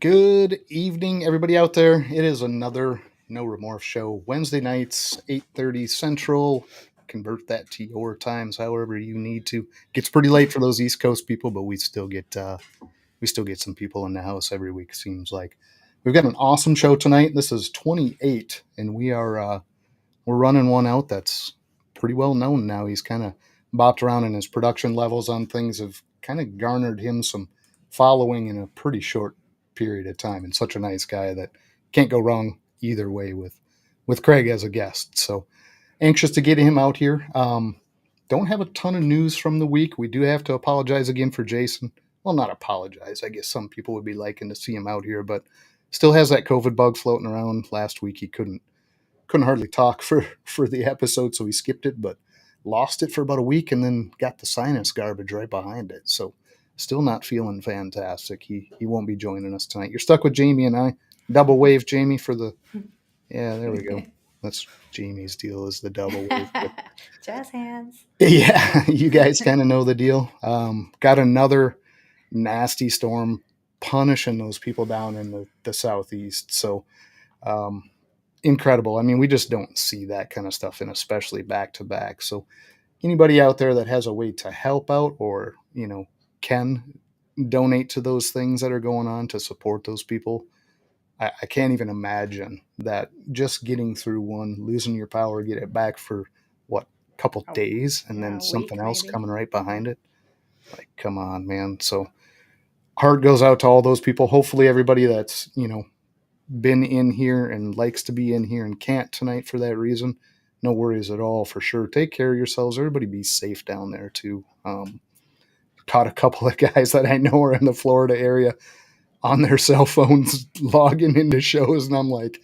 Good evening, everybody out there. It is another No Remorse show. Wednesday nights, 8:30 Central. Convert that to your times, however you need to. Gets pretty late for those East Coast people, but we still get some people in the house every week. Seems like we've got an awesome show tonight. This is 28, and we're running one out that's pretty well known now. He's kind of bopped around, and his production levels on things have kind of garnered him some following in a pretty short period of time. And such a nice guy that can't go wrong either way with Craig as a guest. So anxious to get him out here. Don't have a ton of news from the week. We do have to apologize again for Jason. Well, not apologize. I guess some people would be liking to see him out here, but still has that COVID bug floating around. Last week he couldn't hardly talk for the episode, so he skipped it, but lost it for about a week and then got the sinus garbage right behind it. So still not feeling fantastic. He won't be joining us tonight. You're stuck with Jamie and I. Double wave, Jamie, for the yeah, there we go. That's Jamie's deal, is the double wave. Jazz hands. Yeah, you guys kind of know the deal. Got another nasty storm punishing those people down in the southeast. So incredible. I mean, we just don't see that kind of stuff, and especially back to back. So anybody out there that has a way to help out, or can donate to those things that are going on to support those people, I can't even imagine that just getting through one, losing your power, get it back for what, couple days, and then something else maybe. coming right behind it. Like, come on, man. So heart goes out to all those people. Hopefully everybody that's been in here and likes to be in here and can't tonight for that reason, no worries at all, for sure. Take care of yourselves. Everybody be safe down there too. Caught a couple of guys that I know are in the Florida area on their cell phones logging into shows, and I'm like,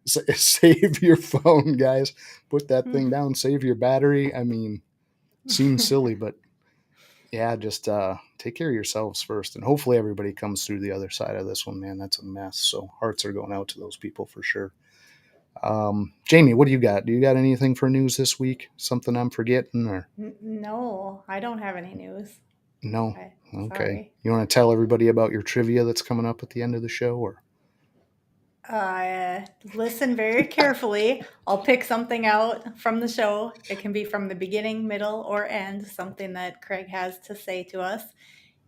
save your phone, guys. Put that thing down. Save your battery. I mean, seems silly, but yeah, just take care of yourselves first, and hopefully everybody comes through the other side of this one, man. That's a mess. So hearts are going out to those people for sure. Jamie, what do you got? Do you got anything for news this week? Something I'm forgetting, or No, I don't have any news. no? Okay. Sorry. You want to tell everybody about your trivia that's coming up at the end of the show, or? Listen very carefully. I'll pick something out from the show. It can be from the beginning, middle, or end, something that Craig has to say to us.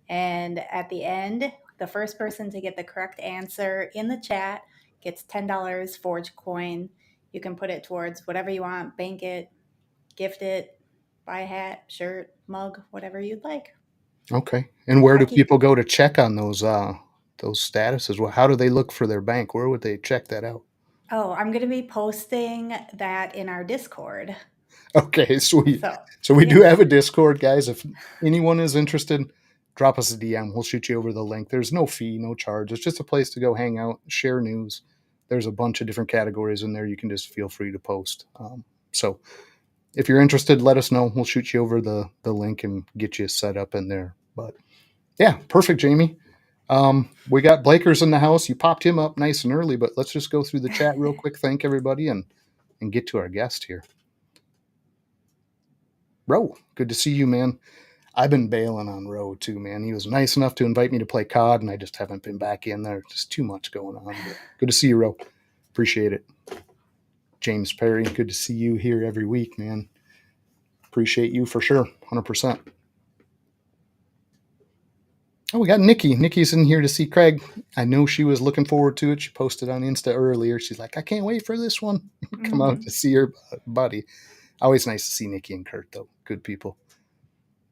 And at the end, the first person to get the correct answer in the chat gets $10 Forge coin. You can put it towards whatever you want, bank it, gift it, buy a hat, shirt, mug, whatever you'd like. Okay. And where do people go to check on those statuses? Well, how do they look for their bank? Where would they check that out? Oh, I'm going to be posting that in our Discord. Okay, sweet. So we do have a Discord, guys. If anyone is interested, drop us a DM. We'll shoot you over the link. There's no fee, no charge. It's just a place to go hang out, share news. There's a bunch of different categories in there. You can just feel free to post. So if you're interested, let us know. We'll shoot you over the link and get you set up in there. But yeah, perfect, Jamie. We got Blakers in the house. You popped him up nice and early, but let's just go through the chat real quick. Thank everybody and get to our guest here. Ro, good to see you, man. I've been bailing on Ro too, man. He was nice enough to invite me to play COD, and I just haven't been back in there. Just too much going on. But good to see you, Ro. Appreciate it. James Perry, good to see you here every week, man. Appreciate you for sure, 100%. Oh, we got Nikki. Nikki's in here to see Craig. I know she was looking forward to it. She posted on Insta earlier. She's like, I can't wait for this one. Come out to see her buddy. Always nice to see Nikki and Kurt, though. Good people.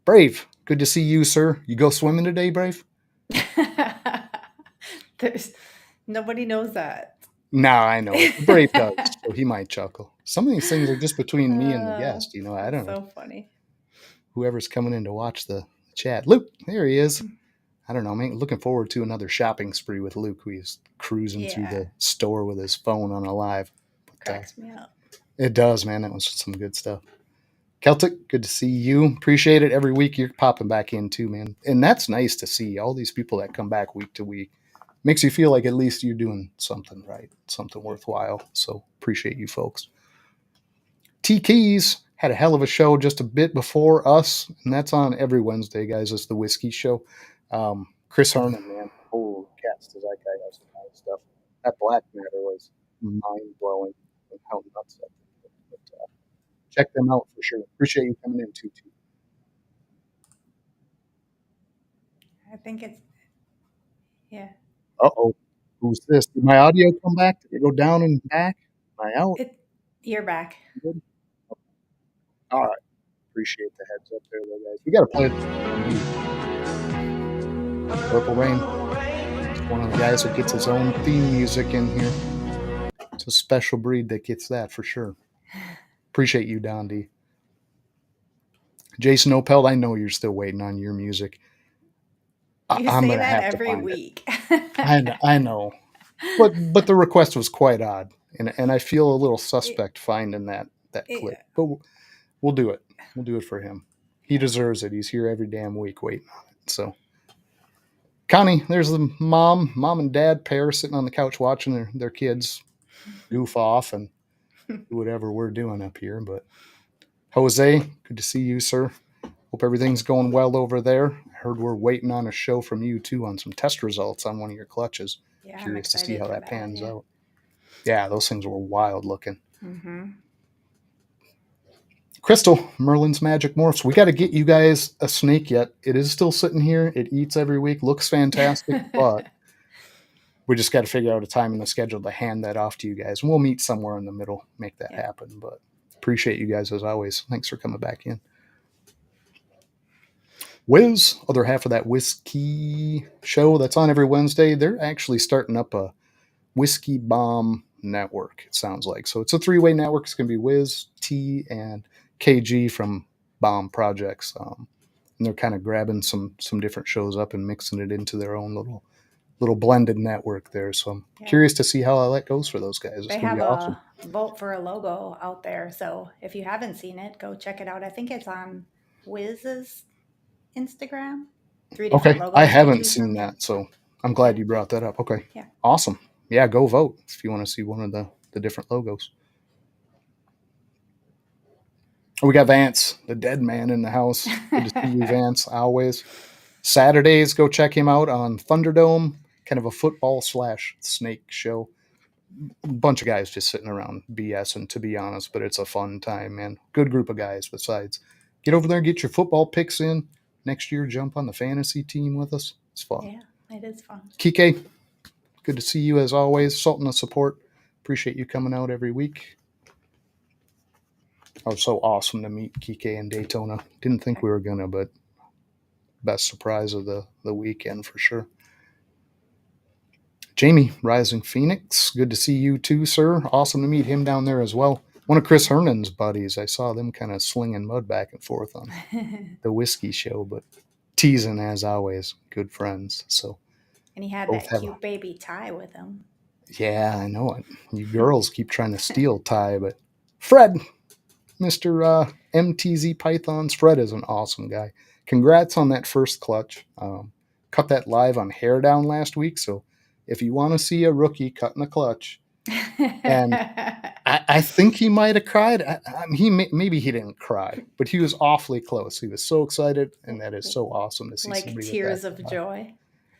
Brave, good to see you, sir. You go swimming today, Brave? Nobody knows that. No, I know it. Brave does, so he might chuckle. Some of these things are just between me and the guest. I don't know. So funny. Whoever's coming in to watch the chat. Luke, there he is. I don't know, man. Looking forward to another shopping spree with Luke. He's cruising through the store with his phone on a live. Cracks me up. It does, man. That was some good stuff. Celtic, good to see you. Appreciate it. Every week you're popping back in too, man. And that's nice to see all these people that come back week to week. Makes you feel like at least you're doing something right, something worthwhile. So appreciate you folks. T Keys had a hell of a show just a bit before us, and that's on every Wednesday, guys. It's the Whiskey Show. Chris Harmon, man. Oh, does that guy have some nice stuff. That black matter was mind blowing and how nuts that thing was. But check them out for sure. Appreciate you coming in too. I think it's, yeah. Uh-oh. Who's this? Did my audio come back? Did it go down and back? Am I out? It, you're back. Good? All right. Appreciate the heads up there, though, guys. We got to play Purple Rain. It's one of the guys that gets his own theme music in here. It's a special breed that gets that for sure. Appreciate you, Don D. Jason Opel, I know you're still waiting on your music. You I'm say going to that have to every find week. it. I know. But the request was quite odd. And I feel a little suspect finding that clip. But we'll do it. We'll do it for him. He deserves it. He's here every damn week waiting on it. So, Connie, there's the mom and dad pair sitting on the couch watching their kids goof off and do whatever we're doing up here. But Jose, good to see you, sir. Hope everything's going well over there. I heard we're waiting on a show from you too on some test results on one of your clutches. Yeah, Curious to see how that pans yeah. out. Yeah, those things were wild looking. Mm-hmm. Crystal, Merlin's Magic Morphs. We got to get you guys a snake yet. It is still sitting here. It eats every week. Looks fantastic, but we just got to figure out a time in the schedule to hand that off to you guys. And we'll meet somewhere in the middle, make that happen. But appreciate you guys as always. Thanks for coming back in. Wiz, other half of that whiskey show that's on every Wednesday, they're actually starting up a Whiskey Bomb network, it sounds like. So it's a three-way network. It's going to be Wiz, T, and KG from Bomb Projects. And they're kind of grabbing some different shows up and mixing it into their own little blended network there. So I'm curious to see how that goes for those guys. It's They going to have be awesome. a vote for a logo out there. So if you haven't seen it, go check it out. I think it's on Wiz's Instagram. 3 different logos. I haven't seen that, so I'm glad you brought that up. Okay. Yeah. Awesome. Yeah, go vote if you want to see one of the different logos. We got Vance, the dead man in the house. Good to see you, Vance, always. Saturdays, go check him out on Thunderdome, kind of a football / snake show. A bunch of guys just sitting around BSing, to be honest, but it's a fun time, man. Good group of guys besides. Get over there, get your football picks in. Next year, jump on the fantasy team with us. It's fun. Yeah, it is fun. Kike, good to see you as always. Sultan of support. Appreciate you coming out every week. Oh, so awesome to meet Kike in Daytona. Didn't think we were gonna, but best surprise of the weekend for sure. Jamie, Rising Phoenix. Good to see you too, sir. Awesome to meet him down there as well. One of Chris Hernan's buddies. I saw them kind of slinging mud back and forth on the whiskey show, but teasing as always. Good friends. So. And he had that cute baby Ty with him. Yeah, I know it. You girls keep trying to steal Ty, but Fred, Mr. MTZ Pythons, Fred is an awesome guy. Congrats on that first clutch. Cut that live on Hair Down last week, so if you want to see a rookie cutting a clutch, and I think he might have cried. Maybe he didn't cry, but he was awfully close. He was so excited, and that is so awesome to see. Like tears of joy.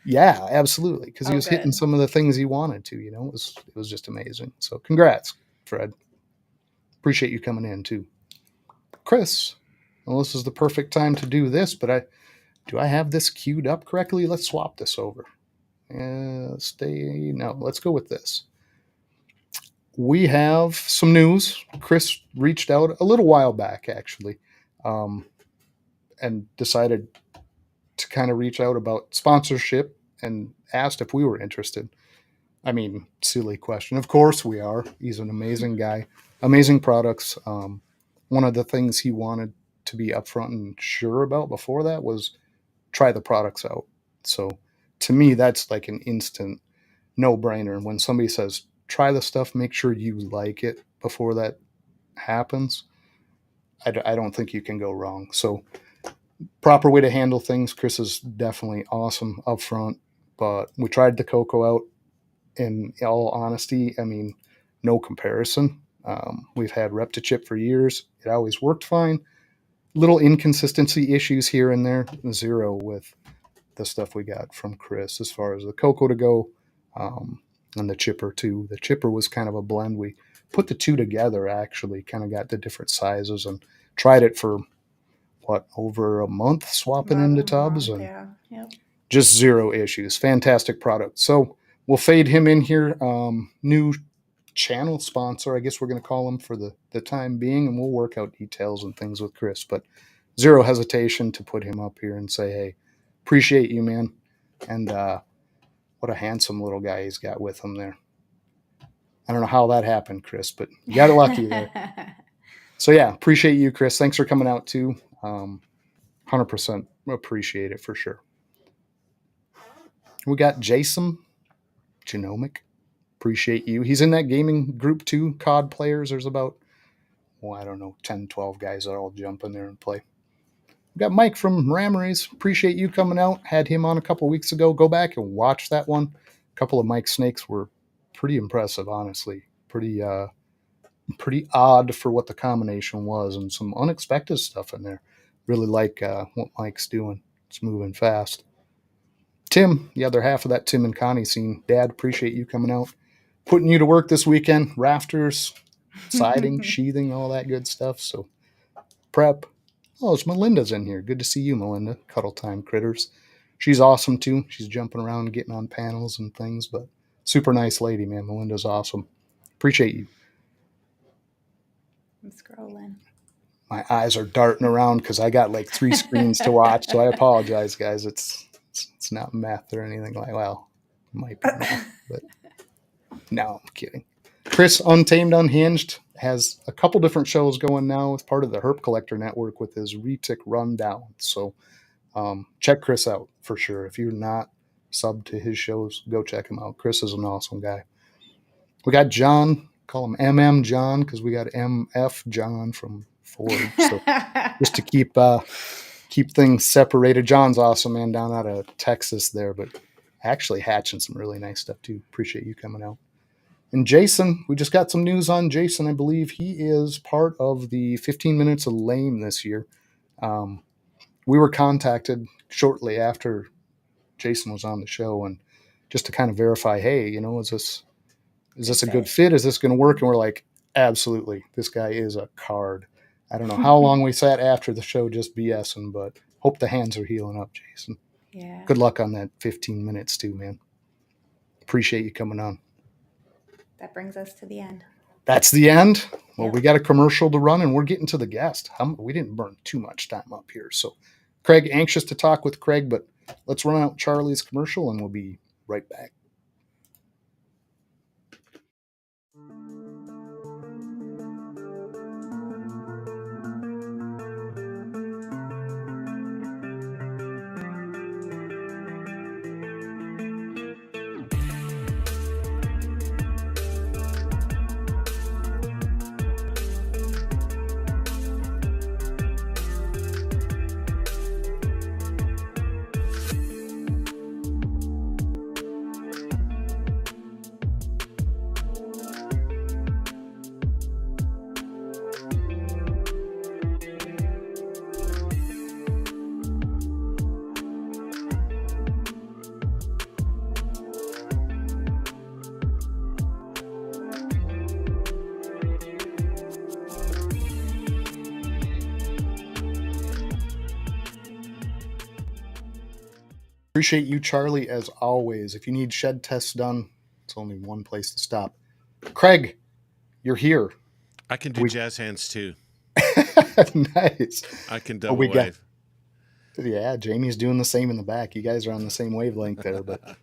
Yeah, absolutely, because he was hitting some of the things he wanted to. It was just amazing. So congrats, Fred. Appreciate you coming in too, Chris. Well, this is the perfect time to do this, but do I have this queued up correctly? Let's swap this over. Let's go with this. We have some news. Chris reached out a little while back, actually, and decided to kind of reach out about sponsorship and asked if we were interested. I mean, silly question. Of course we are. He's an amazing guy, amazing products. One of the things he wanted to be upfront and sure about before that was try the products out. So to me, that's like an instant no-brainer. When somebody says, try the stuff, make sure you like it before that happens, I don't think you can go wrong. So proper way to handle things. Chris is definitely awesome up front, but we tried the Coco out. In all honesty, I mean, no comparison. We've had Reptichip for years. It always worked fine. Little inconsistency issues here and there. Zero with the stuff we got from Chris as far as the Coco2go and the Chipper too. The Chipper was kind of a blend. We put the two together actually, kind of got the different sizes and tried it for over a month swapping About into a tubs month, and yeah. Yep. just zero issues. Fantastic product. So we'll fade him in here. New channel sponsor, I guess we're going to call him for the time being, and we'll work out details and things with Chris. But zero hesitation to put him up here and say, hey, appreciate you, man. And what a handsome little guy he's got with him there. I don't know how that happened, Chris, but you got lucky there. So yeah, appreciate you, Chris. Thanks for coming out too. 100% appreciate it for sure. We got Jason Genomic. Appreciate you. He's in that gaming group too, COD players. There's about, I don't know, 10, 12 guys that all jump in there and play. We got Mike from Ramrays. Appreciate you coming out. Had him on a couple weeks ago. Go back and watch that one. A couple of Mike snakes were pretty impressive, honestly. Pretty odd for what the combination was, and some unexpected stuff in there. Really like what Mike's doing. It's moving fast. Tim, the other half of that Tim and Connie scene. Dad, appreciate you coming out. Putting you to work this weekend. Rafters, siding, sheathing, all that good stuff. So prep. Oh, it's Melinda's in here. Good to see you, Melinda. Cuddle Time Critters. She's awesome too. She's jumping around, getting on panels and things, but super nice lady, man. Melinda's awesome. Appreciate you. I'm scrolling. My eyes are darting around because I got like 3 screens to watch, so I apologize, guys. It's not math or anything like. Well, it might be math, but no, I'm kidding. Chris, Untamed Unhinged, has a couple different shows going now as part of the Herp Collector Network with his Retic Rundown. So check Chris out for sure. If you're not subbed to his shows, go check him out. Chris is an awesome guy. We got John, call him MM John because we got MF John from Ford. So just to keep things separated. John's awesome, man, down out of Texas there, but actually hatching some really nice stuff too. Appreciate you coming out. And Jason, we just got some news on Jason. I believe he is part of the 15 Minutes of Lame this year. We were contacted shortly after Jason was on the show, and just to kind of verify, hey, is this a good fit? Is this going to work? And we're like, absolutely. This guy is a card. I don't know how long we sat after the show just BSing, but hope the hands are healing up, Jason. Yeah. Good luck on that 15 minutes too, man. Appreciate you coming on. That brings us to the end. That's the end. Well, Yep. we got a commercial to run, and we're getting to the guest. We didn't burn too much time up here. So, Craig, anxious to talk with Craig, but let's run out Charlie's commercial, and we'll be right back. Appreciate you, Charlie, as always. If you need shed tests done, it's only one place to stop. Craig, you're here. I can do jazz hands too. Nice. I can double wave. Yeah, Jamie's doing the same in the back. You guys are on the same wavelength there. But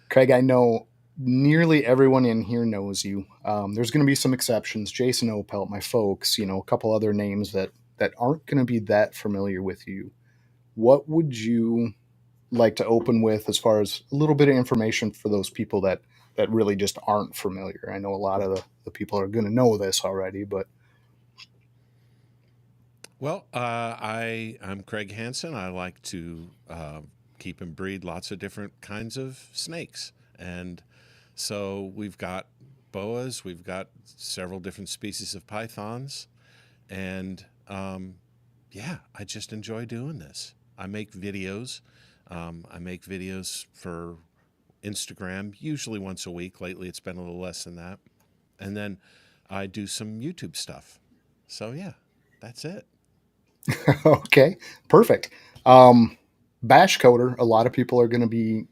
Craig, I know nearly everyone in here knows you. There's going to be some exceptions. Jason Opelt, my folks, a couple other names that aren't going to be that familiar with you. What would you like to open with as far as a little bit of information for those people that really just aren't familiar? I know a lot of the people are going to know this already, but. Well, I'm Craig Hansen. I like to keep and breed lots of different kinds of snakes. And so we've got boas, we've got several different species of pythons. And I just enjoy doing this. I make videos. I make videos for Instagram, usually once a week. Lately, it's been a little less than that. And then I do some YouTube stuff. So, yeah, that's it. Okay, perfect. Um, BashCoder, a lot of people are going to be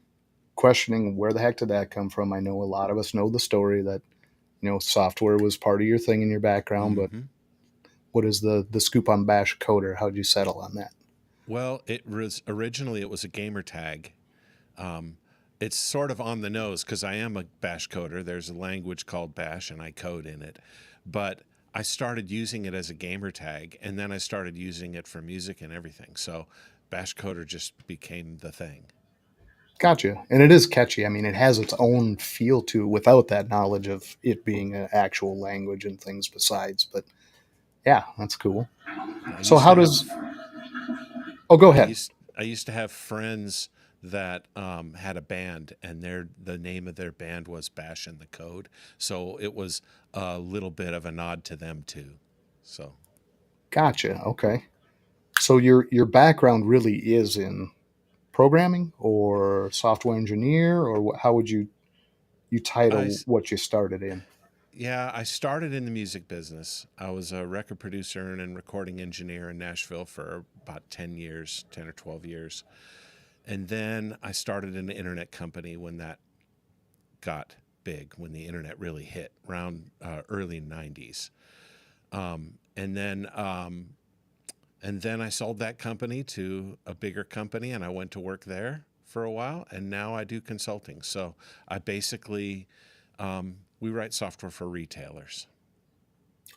questioning where the heck did that come from. I know a lot of us know the story that software was part of your thing in your background, but Hmm. what is the scoop on BashCoder? How'd you settle on that? Well, it was originally it was a gamer tag. Um, it's sort of on the nose because I am a bash coder. There's a language called Bash, and I code in it. But I started using it as a gamer tag, and then I started using it for music and everything. So bash coder just became the thing. Gotcha. And it is catchy. I mean, it has its own feel to it without that knowledge of it being an actual language and things besides. But yeah, that's cool. I So used how to have does? Oh, go I ahead. used I used to have friends that had a band, and the name of their band was Bash in the Code. So it was a little bit of a nod to them too. So Gotcha. Okay. So your background really is in programming or software engineer, or how would you I title s- what you started in? yeah, I started in the music business. I was a record producer and recording engineer in Nashville for about 10 years, 10 or 12 years. And then I started an internet company when that got big, when the internet really hit around early 90s. And then I sold that company to a bigger company, and I went to work there for a while, and now I do consulting. So I basically we write software for retailers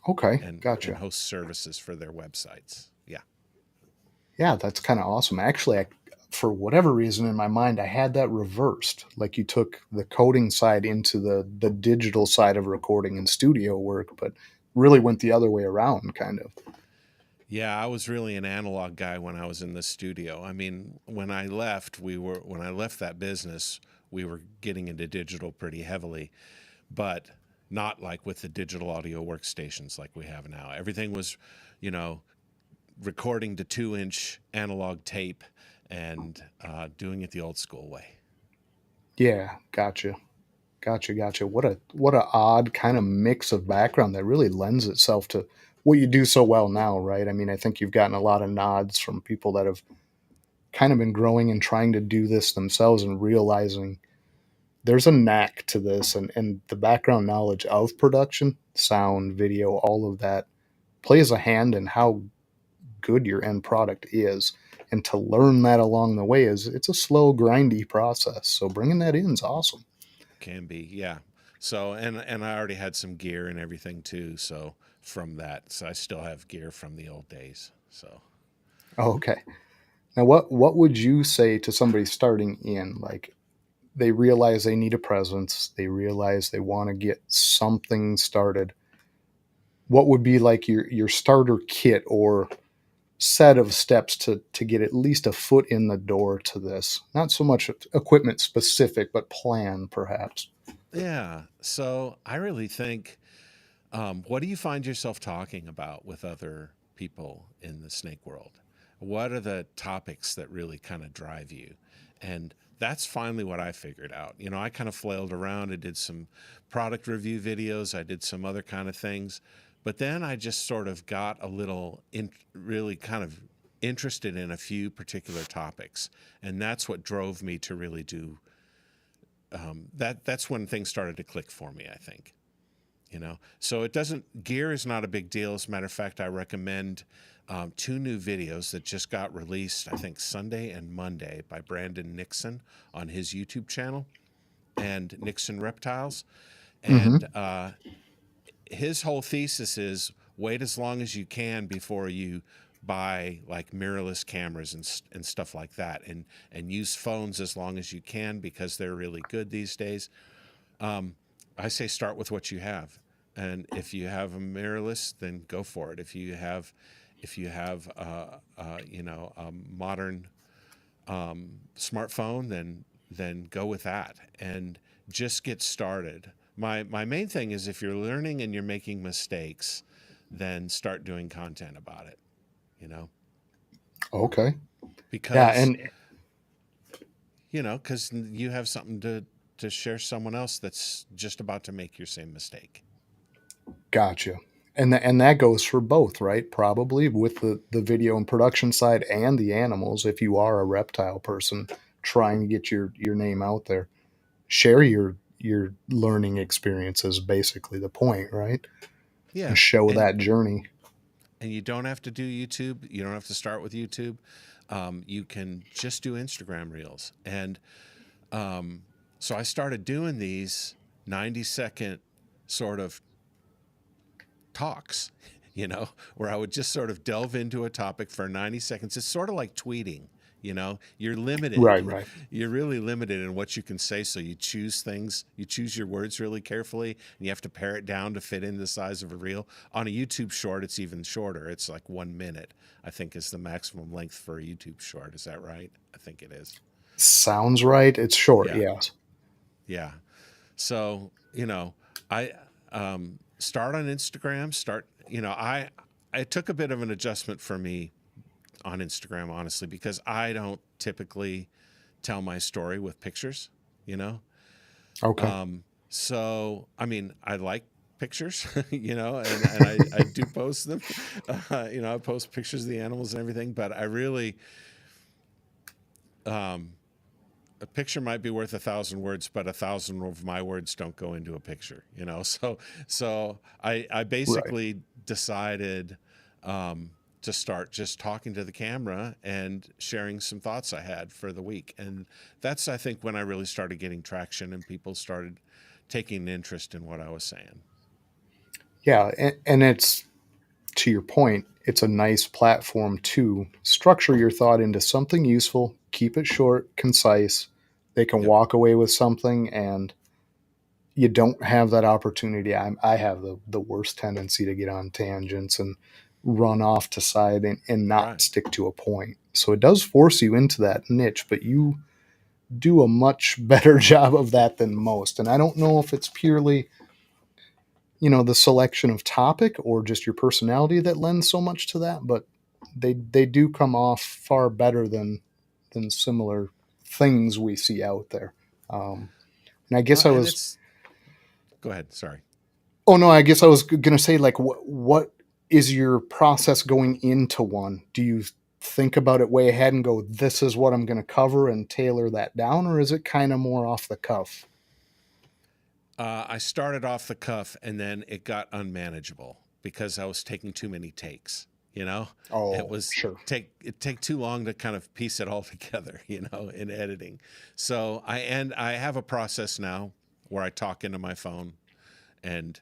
Okay, and gotcha. host services for their websites. Yeah. Yeah, that's kind of awesome. Actually, for whatever reason in my mind, I had that reversed. Like you took the coding side into the digital side of recording and studio work, but really went the other way around, kind of. Yeah, I was really an analog guy when I was in the studio. I mean, when I left that business, we were getting into digital pretty heavily, but not like with the digital audio workstations like we have now. Everything was, you know, recording to 2-inch analog tape and doing it the old school way. Yeah, gotcha. Gotcha. What a odd kind of mix of background that really lends itself to what you do so well now, right? I mean, I think you've gotten a lot of nods from people that have kind of been growing and trying to do this themselves and realizing there's a knack to this, and the background knowledge of production, sound, video, all of that plays a hand in how good your end product is. And to learn that along the way is it's a slow, grindy process. So bringing that in is awesome. Can be, yeah. So and I already had some gear and everything too. So from that, so I still have gear from the old days. So Okay. Now, what would you say to somebody starting in? Like they realize they need a presence, they realize they want to get something started. What would be like your starter kit or set of steps to get at least a foot in the door to this? Not so much equipment specific, but plan perhaps. yeah. So I really think, what do you find yourself talking about with other people in the snake world? What are the topics that really kind of drive you? And that's finally what I figured out. You know, I kind of flailed around. I did some product review videos. I did some other kind of things. But then I just sort of got a little really kind of interested in a few particular topics. And that's what drove me to really do that's when things started to click for me, I think. So it doesn't gear is not a big deal. As a matter of fact, I recommend two new videos that just got released, I think Sunday and Monday, by Brandon Nixon on his YouTube channel, and Nixon Reptiles. And Hmm. his whole thesis is wait as long as you can before you buy like mirrorless cameras and stuff like that, and use phones as long as you can because they're really good these days. I say start with what you have, and if you have a mirrorless, then go for it. If you have a modern smartphone, then go with that and just get started. My main thing is if you're learning and you're making mistakes, then start doing content about it. You know, Okay. Yeah, because and because you have something to share someone else that's just about to make your same mistake. Gotcha. And that goes for both, right? Probably with the video and production side and the animals. If you are a reptile person trying to get your name out there, share your learning experiences. Basically, the point, right? And Yeah, show and that journey. and you don't have to do YouTube. You don't have to start with YouTube. You can just do Instagram Reels. And so I started doing these 90-second sort of talks, where I would just sort of delve into a topic for 90 seconds. It's sort of like tweeting. You're Right, limited. right. You're really limited in what you can say. So you choose your words really carefully, and you have to pare it down to fit in the size of a reel. On a YouTube short, it's even shorter. It's like 1 minute, I think, is the maximum length for a YouTube short. Is that right? I think it is. Sounds right. It's short, Yeah. yes. Yeah. So, I start on Instagram, I took a bit of an adjustment for me on Instagram, honestly, because I don't typically tell my story with pictures, you know? Okay. So, I mean, I like pictures, and I do post them. I post pictures of the animals and everything, but I really, um, a picture might be worth 1,000 words, but 1,000 of my words don't go into a picture, So I Right. basically decided to start just talking to the camera and sharing some thoughts I had for the week. And that's, I think, when I really started getting traction and people started taking an interest in what I was saying. Yeah, and it's, to your point, it's a nice platform to structure your thought into something useful, keep it short, concise. They can Yep. walk away with something, and you don't have that opportunity. I have the worst tendency to get on tangents and run off to side and not Right. stick to a point. So it does force you into that niche, but you do a much better job of that than most. And I don't know if it's purely, the selection of topic or just your personality that lends so much to that, but they do come off far better than similar things we see out there. And I Well, guess I and was it's, go ahead. Sorry. Oh no, I guess I was gonna say, like, what is your process going into one? Do you think about it way ahead and go, "This is what I'm gonna cover," and tailor that down, or is it kind of more off the cuff? I started off the cuff and then it got unmanageable because I was taking too many takes. It Oh, was sure. it take too long to kind of piece it all together, in editing. So I have a process now where I talk into my phone and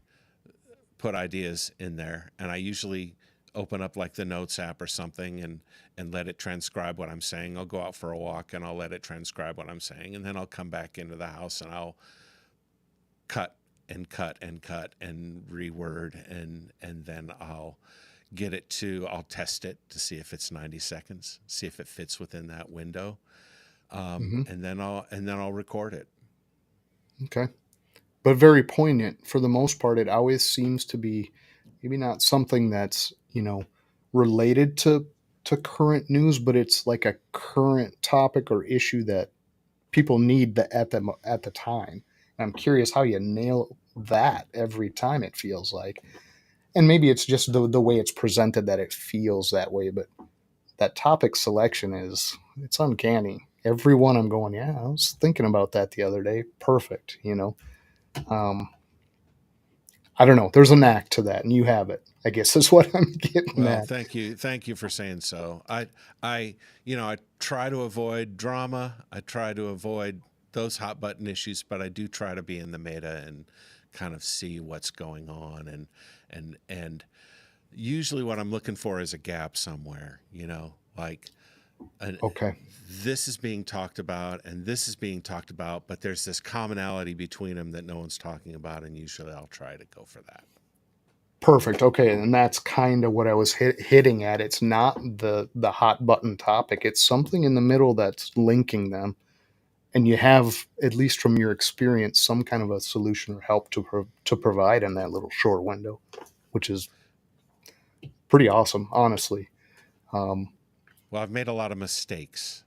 put ideas in there, and I usually open up like the notes app or something and let it transcribe what I'm saying. I'll go out for a walk and I'll let it transcribe what I'm saying, and then I'll come back into the house and I'll cut and cut and cut and reword, and then I'll test it to see if it's 90 seconds, see if it fits within that window. Hmm. And then I'll record it. Okay, but very poignant for the most part. It always seems to be maybe not something that's related to current news, but it's like a current topic or issue that people need at the time. And I'm curious how you nail that every time. It feels like, and maybe it's just the way it's presented that it feels that way. But that topic selection it's uncanny. Every one I'm going, yeah, I was thinking about that the other day. Perfect. Um, I don't know. There's a knack to that, and you have it. I guess is what I'm getting Well, at. thank you for saying so. I try to avoid drama. I try to avoid those hot button issues, but I do try to be in the meta and kind of see what's going on, and usually what I'm looking for is a gap somewhere, like an, Okay. this is being talked about and this is being talked about, but there's this commonality between them that no one's talking about, and usually I'll try to go for that. Perfect. Okay, and that's kind of what I was hitting at. It's not the hot button topic. It's something in the middle that's linking them, and you have, at least from your experience, some kind of a solution or help to provide in that little short window, which is pretty awesome, honestly. Um, Well, I've made a lot of mistakes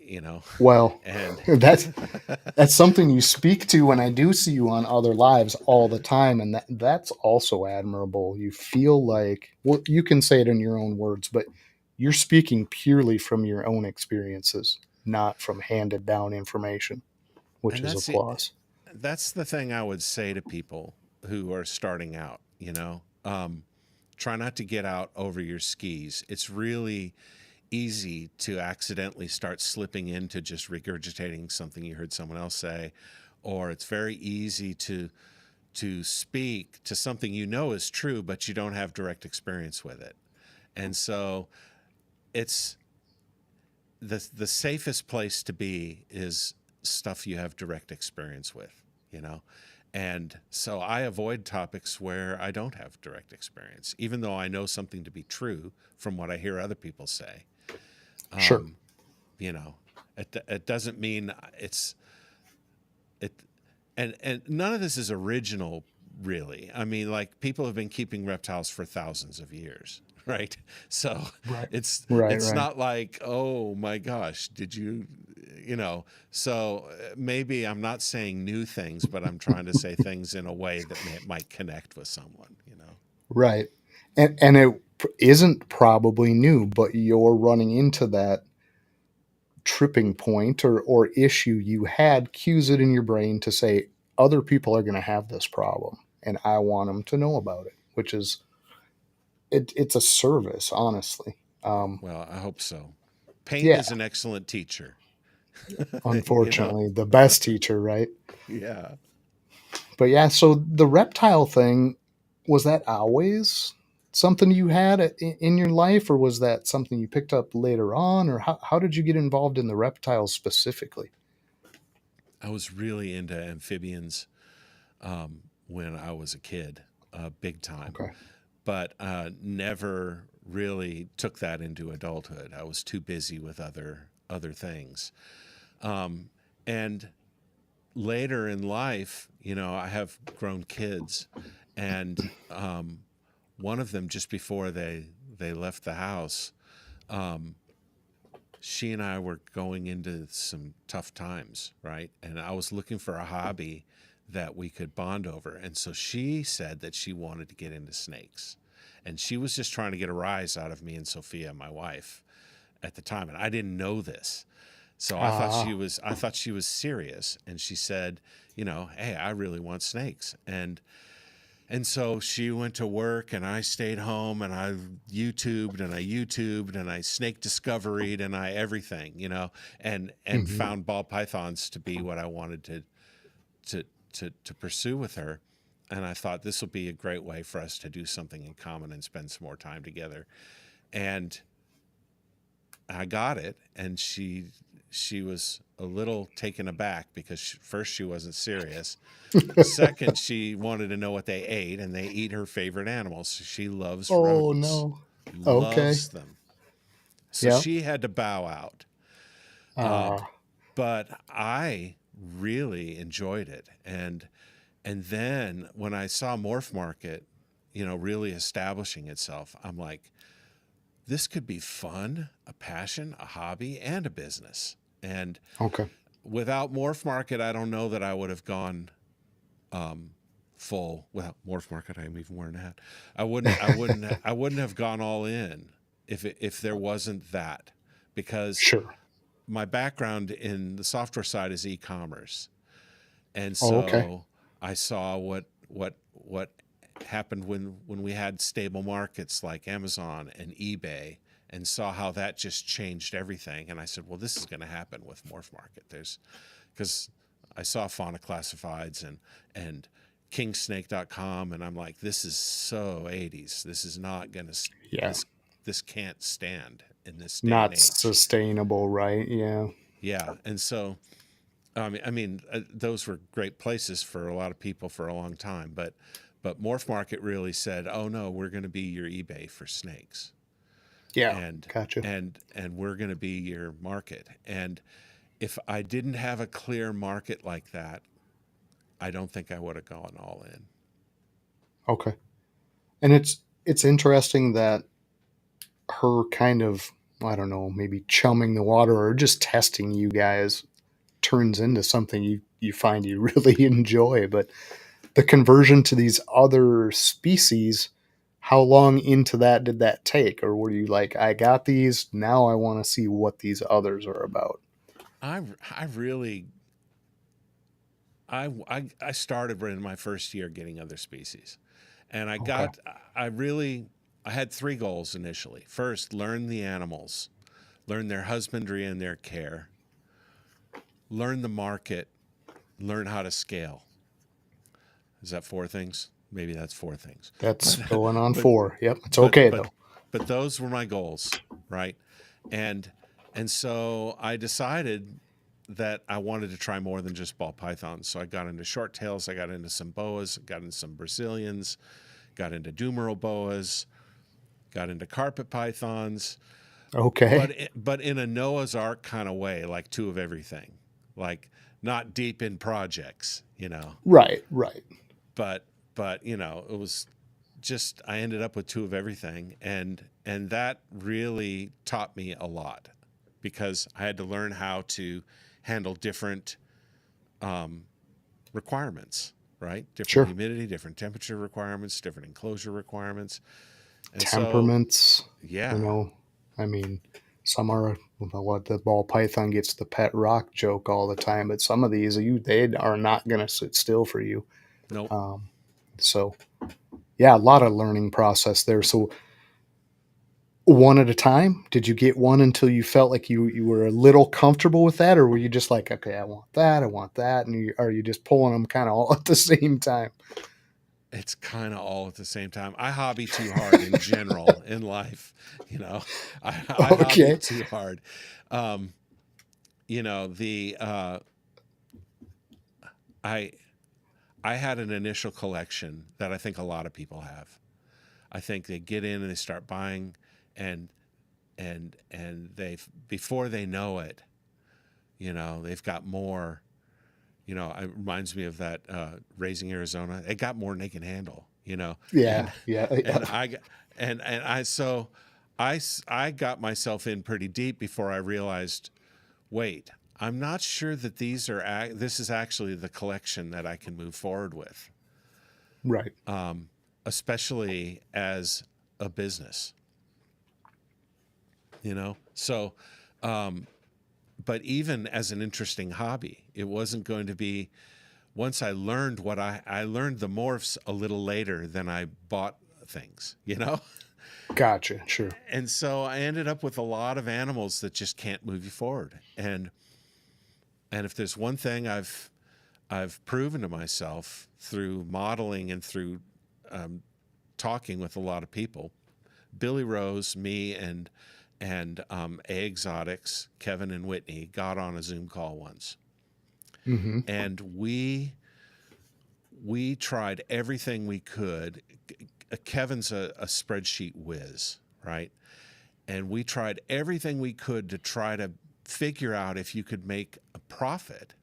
you know, Well, and that's something you speak to when I do see you on other lives all the time, and that's also admirable. You feel like, well, you can say it in your own words, but you're speaking purely from your own experiences, not from handed down information, which and is a that's the plus. that's the thing I would say to people who are starting out. Try not to get out over your skis. It's really easy to accidentally start slipping into just regurgitating something you heard someone else say, or it's very easy to speak to something you know is true, but you don't have direct experience with it. And so it's the safest place to be is stuff you have direct experience with, you know. And so I avoid topics where I don't have direct experience, even though I know something to be true from what I hear other people say. Sure. Um, you know, it doesn't mean it, and none of this is original, really. I mean, like, people have been keeping reptiles for thousands of years, right? So Right. it's Right. it's Right. not like, oh my gosh, did you, you know? So maybe I'm not saying new things, but I'm trying to say things in a way that might connect with someone, you know? Right. And it isn't probably new, but you're running into that tripping point or issue you had, cues it in your brain to say other people are going to have this problem and I want them to know about it, which is it's a service, honestly. Well, I hope so. Pain Yeah, is an excellent teacher. You know? unfortunately, the best teacher, right? Yeah. But yeah, so the reptile thing, was that always something you had in your life, or was that something you picked up later on, or how did you get involved in the reptiles specifically? I was really into amphibians when I was a kid, big time, Okay. but never really took that into adulthood. I was too busy with other things. And later in life, I have grown kids, and one of them, just before they left the house, she and I were going into some tough times, right? And I was looking for a hobby that we could bond over. And so she said that she wanted to get into snakes. And she was just trying to get a rise out of me and Sophia, my wife, at the time. And I didn't know this. So Ah, I thought she was serious. And she said, hey, I really want snakes. And so she went to work and I stayed home and I YouTubed and I snake discovered and I everything, and hmm, found ball pythons to be what I wanted to to pursue with her. And I thought this will be a great way for us to do something in common and spend some more time together. And I got it, and she was a little taken aback because first she wasn't serious. Second, she wanted to know what they ate, and they eat her favorite animals. She loves oh rodents, no. Okay. loves them. So Yep. she had to bow out. Ah, But I really enjoyed it, and then when I saw MorphMarket, really establishing itself, I'm like, this could be fun, a passion, a hobby, and a business. And okay. without MorphMarket, I don't know that I would have gone full. Well, MorphMarket, I'm even wearing a hat. I wouldn't have gone all in if there wasn't that, because Sure. my background in the software side is e-commerce, and Oh, okay. so I saw what happened when we had stable markets like Amazon and eBay, and saw how that just changed everything. And I said, well, this is going to happen with MorphMarket. There's because I saw Fauna Classifieds and kingsnake.com, and I'm like, this is so 80s. This is not going to Yeah. this can't stand in this day and Not age. sustainable, right? Yeah. Yeah, and so those were great places for a lot of people for a long time, but MorphMarket really said, "Oh no, we're going to be your eBay for snakes, Yeah. and Gotcha. and we're going to be your market." And if I didn't have a clear market like that, I don't think I would have gone all in. Okay. And it's interesting that her kind of I don't know, maybe chumming the water or just testing you guys turns into something you find you really enjoy. But the conversion to these other species, how long into that did that take? Or were you like, I got these, now I want to see what these others are about? I really I started in my first year getting other species, and Okay. I had three goals initially. First, learn the animals, learn their husbandry and their care, learn the market, learn how to scale. Is that four things? Maybe that's four things. That's But going on but 4. Yep. It's but okay but though. but those were my goals, right? And and so I decided that I wanted to try more than just ball pythons. So I got into short tails, I got into some boas, got into some Brazilians, got into Dumero boas, got into carpet pythons, Okay. but in a Noah's Ark kind of way, like two of everything, like not deep in projects, you know. Right. Right. But you know, it was just I ended up with two of everything, and that really taught me a lot because I had to learn how to handle different requirements, right? Different Sure. humidity, different temperature requirements, different enclosure requirements. And so, Temperaments, you yeah, know, I mean, some are what the ball python gets the pet rock joke all the time, but some of these they are not going to sit still for you. nope. Um, so yeah, a lot of learning process there. So one at a time, did you get one until you felt like you were a little comfortable with that, or were you just like, okay, I want that, and are you just pulling them kind of all at the same time? It's kind of all at the same time. I hobby too hard in general in life, you know. I hobby Okay, too hard. Um, you know, I I had an initial collection that I think a lot of people have. I think they get in and they start buying, and they before they know it, you know, they've got more. You know, it reminds me of that Raising Arizona. They got more than they can handle. You know, yeah, and yeah, and yeah. I and I so I got myself in pretty deep before I realized, wait, I'm not sure that this is actually the collection that I can move forward with, Right, especially as a business. You know, so but even as an interesting hobby, it wasn't going to be. Once I learned I learned the morphs a little later than I bought things, you know? gotcha, sure. And so I ended up with a lot of animals that just can't move you forward. And if there's one thing I've proven to myself through modeling and through talking with a lot of people, Billy Rose, me, A Exotics, Kevin and Whitney got on a Zoom call once, Hmm. and we tried everything we could. Kevin's a spreadsheet whiz, right? And we tried everything we could to try to figure out if you could make a profit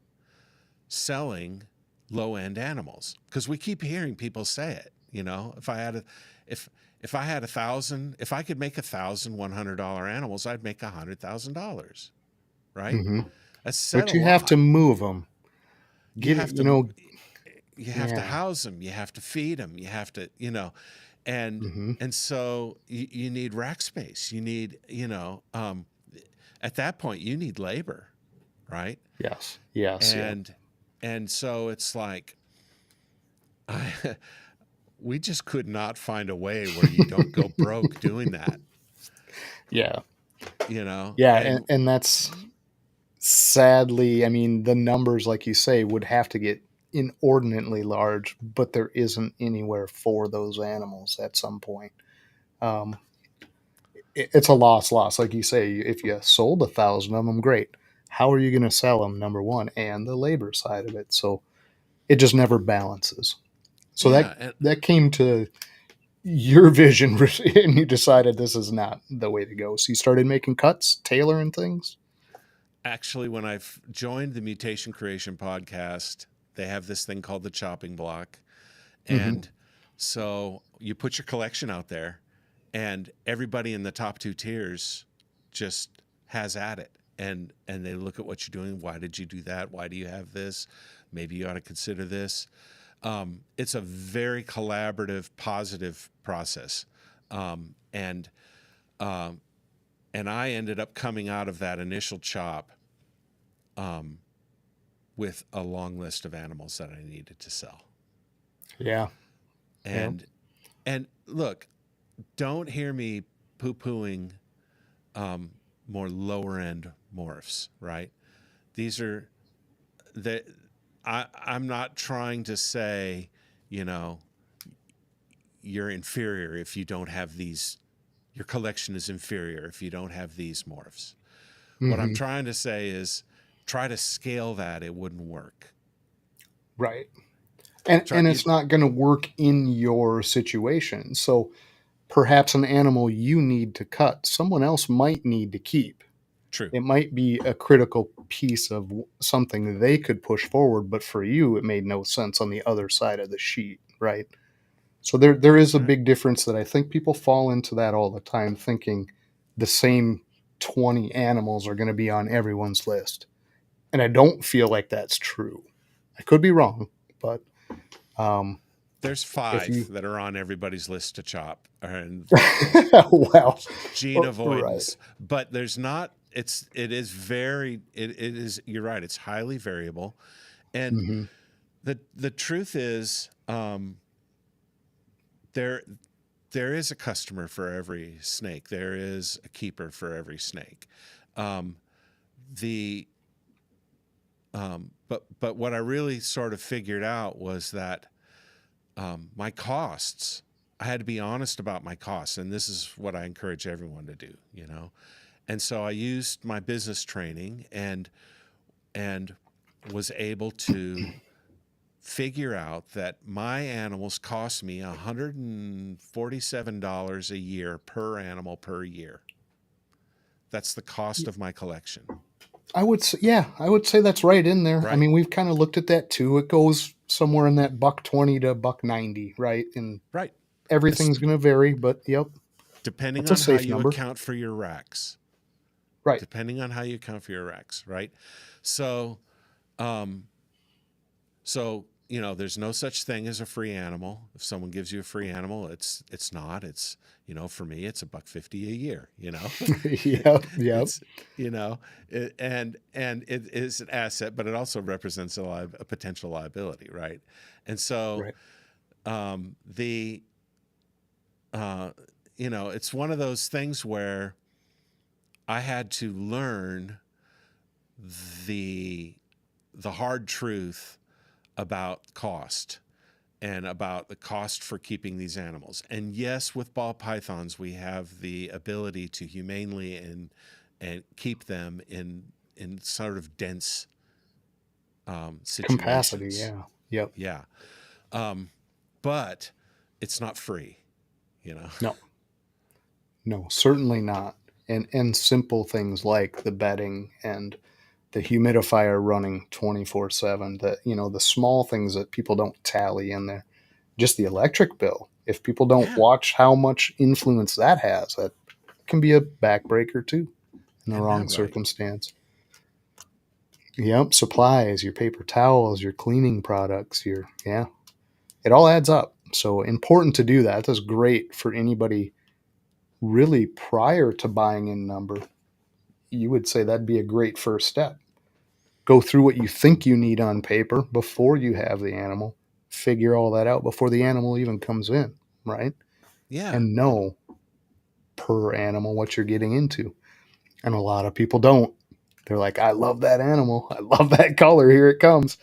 selling low end animals, because we keep hearing people say it. You know, if I had 1,000, if I could make 1,100 animals, I'd make $100,000, right? Hmm. That's said But a you have to lot. move them. You Get it, have to you have to yeah. house them, you have to feed them, you have to, you know, and Hmm. so you need rack space, you need, you know, at that point you need labor, right? Yes, yes, yeah, and and so it's like I, we just could not find a way where you don't go broke doing that, yeah, you know. yeah, And and that's sadly, I mean, the numbers, like you say, would have to get inordinately large, but there isn't anywhere for those animals at some point. Um, it's a loss. Like you say, if you sold 1,000 of them, great. How are you going to sell them? Number one, and the labor side of it. So it just never balances. So yeah, and that came to your vision, and you decided this is not the way to go. So you started making cuts, tailoring things. actually when I joined the Mutation Creation podcast, they have this thing called the chopping block. Hmm. And so you put your collection out there, and everybody in the top two tiers just has at it, and they look at what you're doing. Why did you do that? Why do you have this? Maybe you ought to consider this. It's a very collaborative, positive process, and I ended up coming out of that initial chop with a long list of animals that I needed to sell. Yeah. And look, don't hear me poo-pooing more lower end morphs, right? These are I'm not trying to say, you know, you're inferior if you don't have these, your collection is inferior if you don't have these morphs. What I'm trying to say is try to scale that. It wouldn't work. Right. And it's not going to work in your situation. So perhaps an animal you need to cut, someone else might need to keep. True. It might be a critical piece of something they could push forward, but for you, it made no sense on the other side of the sheet, right? So there is a big difference that I think people fall into that all the time, thinking the same 20 animals are going to be on everyone's list. And I don't feel like that's true. I could be wrong, but there's 5 that are on everybody's list to chop, and well, gene avoidance. Right. But there's not. It is. You're right. It's highly variable, and the truth is, there is a customer for every snake. There is a keeper for every snake. But what I really sort of figured out was that my costs, I had to be honest about my costs. And this is what I encourage everyone to do, you know? And so I used my business training and was able to figure out that my animals cost me $147 a year per animal per year. That's the cost of my collection. I would say that's right in there. Right. I mean, we've kind of looked at that too. It goes somewhere in that $120 to $190, right? And right, everything's going to vary, but yep, depending that's on a how safe you number. account for your racks. Right. Depending on how you account for your racks, right? So, you know, there's no such thing as a free animal. If someone gives you a free animal, it's not. It's, you know, for me, it's $150 a year. You know, Yep. It's, you know, and it is an asset, but it also represents a potential liability, right? And so, you know, it's one of those things where I had to learn the hard truth about cost and about the cost for keeping these animals. And yes, with ball pythons, we have the ability to humanely and keep them in sort of dense situations. Capacity, yeah. Yep. Yeah. But it's not free, you know? No, certainly not. And simple things like the bedding and the humidifier running 24/7, the small things that people don't tally in there. Just the electric bill. If people don't watch how much influence that has, that can be a backbreaker too in the wrong circumstance. Yep, supplies, your paper towels, your cleaning products, it all adds up. So important to do that. That's great for anybody really prior to buying in number. You would say that'd be a great first step. Go through what you think you need on paper before you have the animal. Figure all that out before the animal even comes in, right? Yeah. And know per animal what you're getting into. And a lot of people don't. They're like, I love that animal. I love that color. Here it comes.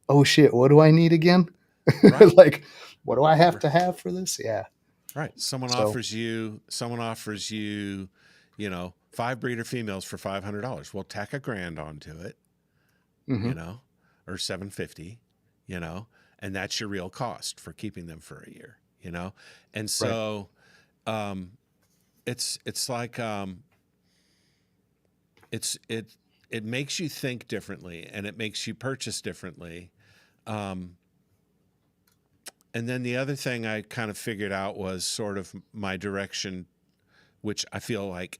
Oh shit, what do I need again? Right. Like, what do I have to have for this? Yeah. Right. Someone offers you, you know, 5 breeder females for $500. Well, tack $1,000 onto it, you know, or $750, you know, and that's your real cost for keeping them for a year, you know? And so, it's like, it makes you think differently and it makes you purchase differently. And then the other thing I kind of figured out was sort of my direction, which I feel like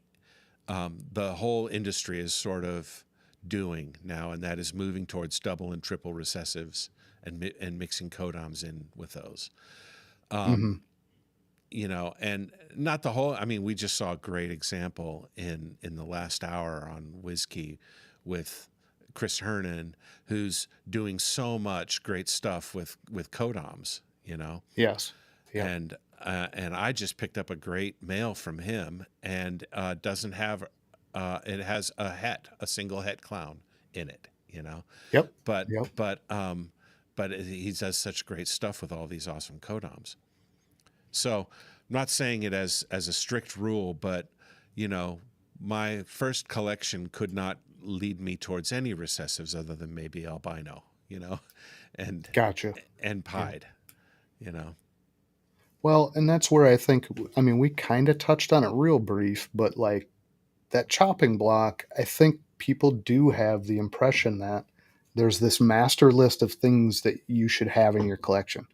the whole industry is sort of doing now, and that is moving towards double and triple recessives and mixing codoms in with those. Hmm. And not the whole. I mean, we just saw a great example in the last hour on WizKey with Chris Hernan, who's doing so much great stuff with codoms. Yes. Yeah. And I just picked up a great mail from him, and doesn't have it has a single het clown in it. Yep. But Yep. he does such great stuff with all these awesome codoms. So I'm not saying it as a strict rule, but my first collection could not lead me towards any recessives other than maybe albino, and Gotcha. pied, Well, and that's where I think, I mean, we kind of touched on it real brief, but like that chopping block, I think people do have the impression that there's this master list of things that you should have in your collection.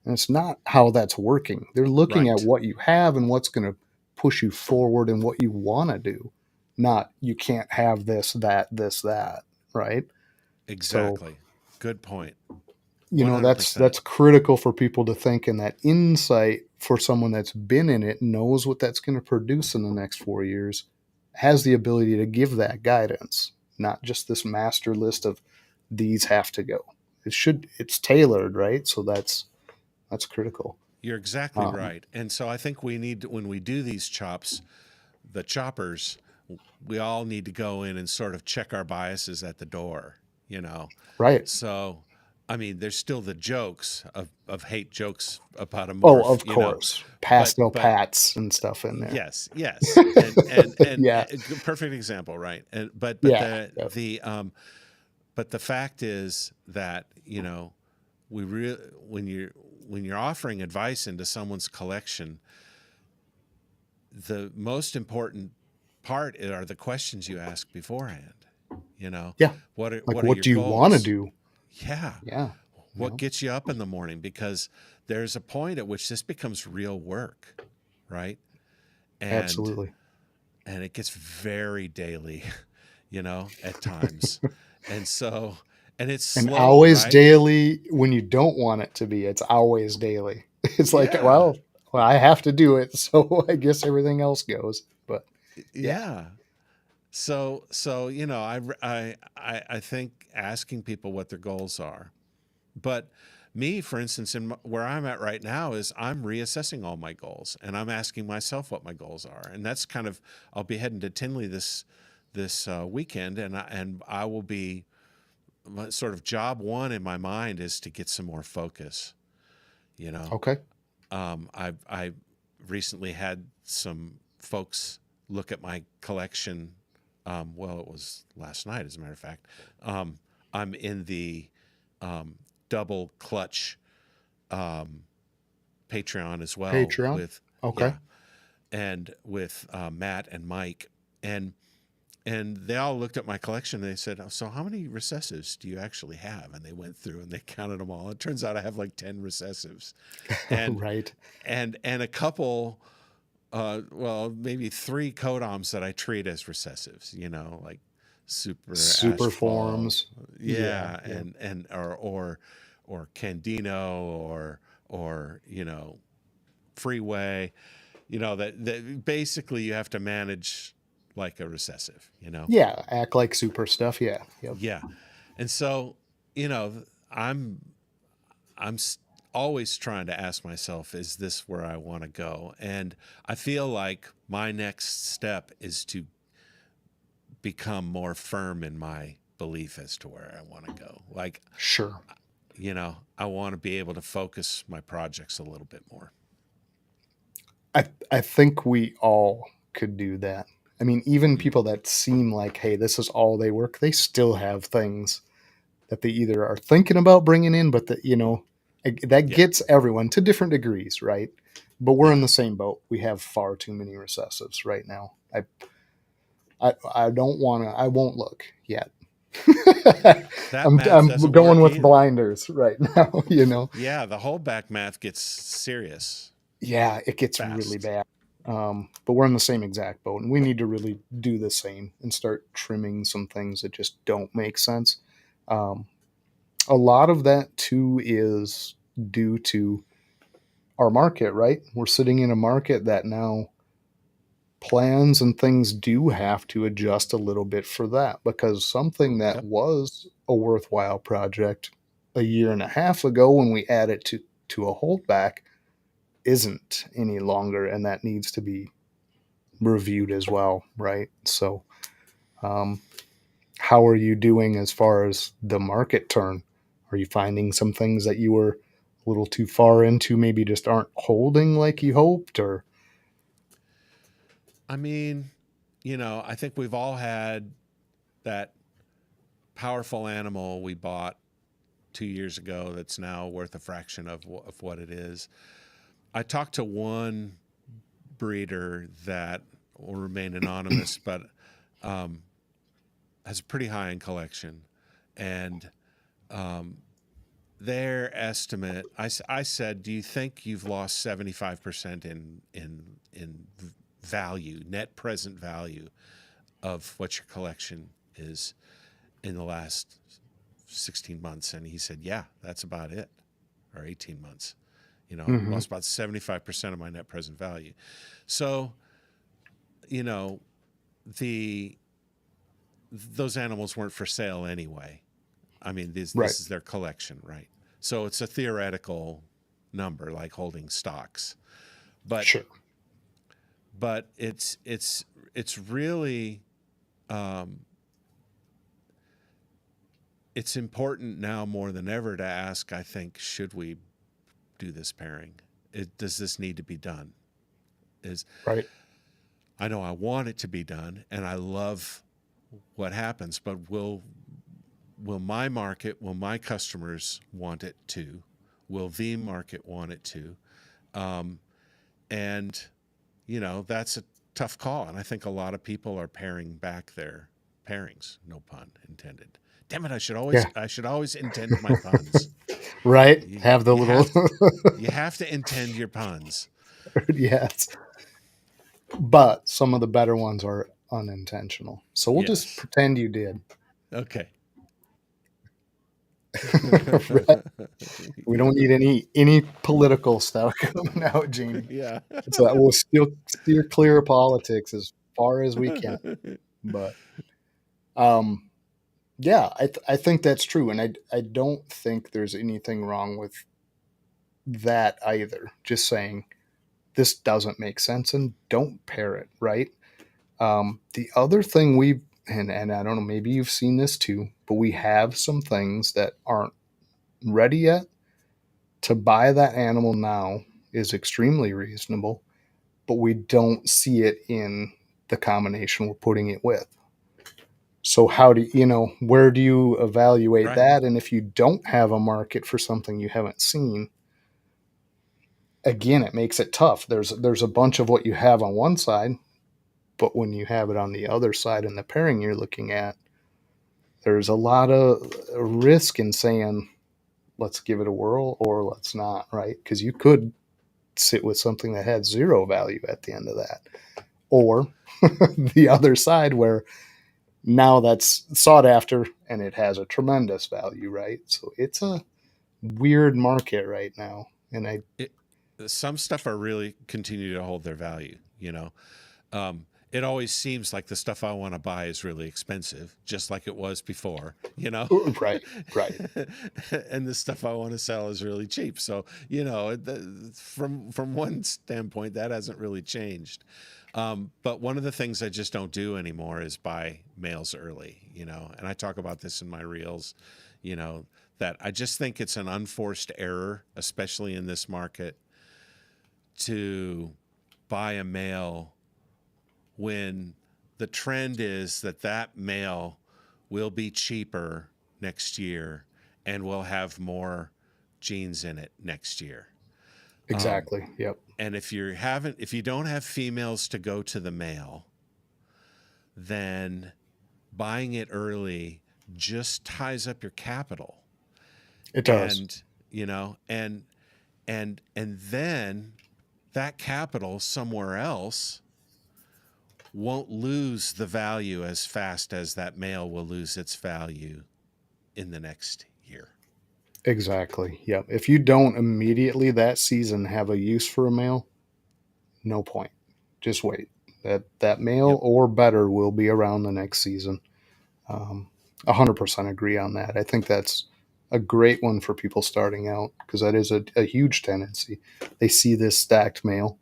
And it's not how that's working. They're looking at Right. what you have and what's going to push you forward and what you want to do. Not you can't have this, that, right? So, Exactly. Good point. that's 100%. critical for people to think, and that insight for someone that's been in it, knows what that's going to produce in the next 4 years, has the ability to give that guidance, not just this master list of these have to go. It's tailored, right? So that's critical. You're exactly right. And so I think we need, when we do these the choppers, we all need to go in and sort of check our biases at the door, Right. So, I mean, there's still the jokes of hate jokes about a Oh, morph, of course. Pastel but pats and stuff in there. yes, and Yeah. perfect example, right? And but Yeah. but the fact is that when you're offering advice into someone's collection, the most important part are the questions you ask beforehand. Yeah. What are Like, your what do you want to goals? do? Yeah. Yeah. What gets you up in the morning? Because there's a point at which this becomes real work, right? And Absolutely. and it gets very daily, at times. And so, and it's And slow, always right? daily when you don't want it to be. It's always daily. It's like, Yeah. well, I have to do it, so I guess everything else goes. But yeah, Yeah. So, I think asking people what their goals are. But me, for instance, where I'm at right now is I'm reassessing all my goals, and I'm asking myself what my goals are. And that's kind of, I'll be heading to Tinley this weekend, and I will be, sort of job one in my mind is to get some more focus. okay, I recently had some folks look at my collection. Well, it was last night, as a matter of fact. I'm in the double clutch Patreon as well, Patreon. with Okay, and with Matt and Mike, and they all looked at my collection and they said, "Oh, so how many recessives do you actually have?" And they went through and they counted them all. It turns out I have like 10 recessives, and right. and a couple, well, maybe 3 codoms that I treat as recessives. Like super Super ashfall, forms. yeah, Yeah. and or Candino, or Freeway, that basically you have to manage like a recessive. Yeah, act like super stuff. Yeah. Yep. Yeah, and so I'm always trying to ask myself, is this where I want to go? And I feel like my next step is to become more firm in my belief as to where I want to go. Like, Sure. I want to be able to focus my projects a little bit more. I think we all could do that. I mean, even Mm-hmm. people that seem like, hey, this is all they work, they still have things that they either are thinking about bringing in, but that that Yeah. gets everyone to different degrees, right? But we're in Yeah. the same boat. We have far too many recessives right now. I don't want to. I won't look yet. That math I'm doesn't going work with either. blinders right now. Yeah, the whole back math gets serious Yeah, it gets really fast. bad. But we're in the same exact boat, and we need to really do the same and start trimming some things that just don't make sense. Um, a lot of that too is due to our market, right? We're sitting in a market that now plans and things do have to adjust a little bit for that, because something that Yep. was a worthwhile project a year and a half ago when we add it to a holdback isn't any longer, and that needs to be reviewed as well, right? So um, how are you doing as far as the market turn? Are you finding some things that you were a little too far into, maybe just aren't holding like you hoped? Or I mean, I think we've all had that powerful animal we bought 2 years ago that's now worth a fraction of what it is. I talked to one breeder that will remain anonymous, but um, has a pretty high end collection. And um, their estimate, I said, do you think you've lost 75% in value, net present value of what your collection is in the last 16 months? And he said, yeah, that's about it. Or 18 months. Mhm. Lost about 75% of my net present value. So, you know, the those animals weren't for sale anyway. I mean, Right. this is their collection, right? So it's a theoretical number, like holding stocks. But Sure. it's really um, it's important now more than ever to ask. I think, should we do this pairing? Does this need to be done? Is Right. I know I want it to be done, and I love what happens, but will my market, will my customers want it to? Will the market want it to? Um, and that's a tough call, and I think a lot of people are paring back their pairings. No pun intended. Damn it! Yeah. I should always intend my puns. Right. You, Have the you little have you have to intend your puns. yes. But some of the better ones are unintentional. So we'll just Yes. pretend you did. Okay. Right. We don't need any political stuff coming out, Jamie. Yeah. So that we'll still steer clear of politics as far as we can. But um, yeah, I think that's true, and I don't think there's anything wrong with that either. Just saying this doesn't make sense and don't pair it, right? The other thing and I don't know, maybe you've seen this too, but we have some things that aren't ready yet. To buy that animal now is extremely reasonable, but we don't see it in the combination we're putting it with. So how do where do you evaluate Right. that? And if you don't have a market for something you haven't seen, again, it makes it tough. There's a bunch of what you have on one side, but when you have it on the other side in the pairing you're looking at, there's a lot of risk in saying let's give it a whirl or let's not, right? Because you could sit with something that had zero value at the end of that, or the other side where now that's sought after and it has a tremendous value, right? So it's a weird market right now, and I It, some stuff are really continue to hold their value. It always seems like the stuff I want to buy is really expensive, just like it was before, right, right, and the stuff I want to sell is really cheap. So, from one standpoint, that hasn't really changed. But one of the things I just don't do anymore is buy males early, and I talk about this in my reels, you know, that I just think it's an unforced error, especially in this market, to buy a male when the trend is that male will be cheaper next year and will have more genes in it next year. Um, exactly, yep, and if you don't have females to go to the male, then buying it early just ties up your capital. it does. And, and then that capital somewhere else won't lose the value as fast as that male will lose its value in the next year. Exactly. Yep. If you don't immediately that season have a use for a male, no point. Just wait. That male Yep. or better will be around the next season. 100% agree on that. I think that's a great one for people starting out because that is a huge tendency. They see this stacked male,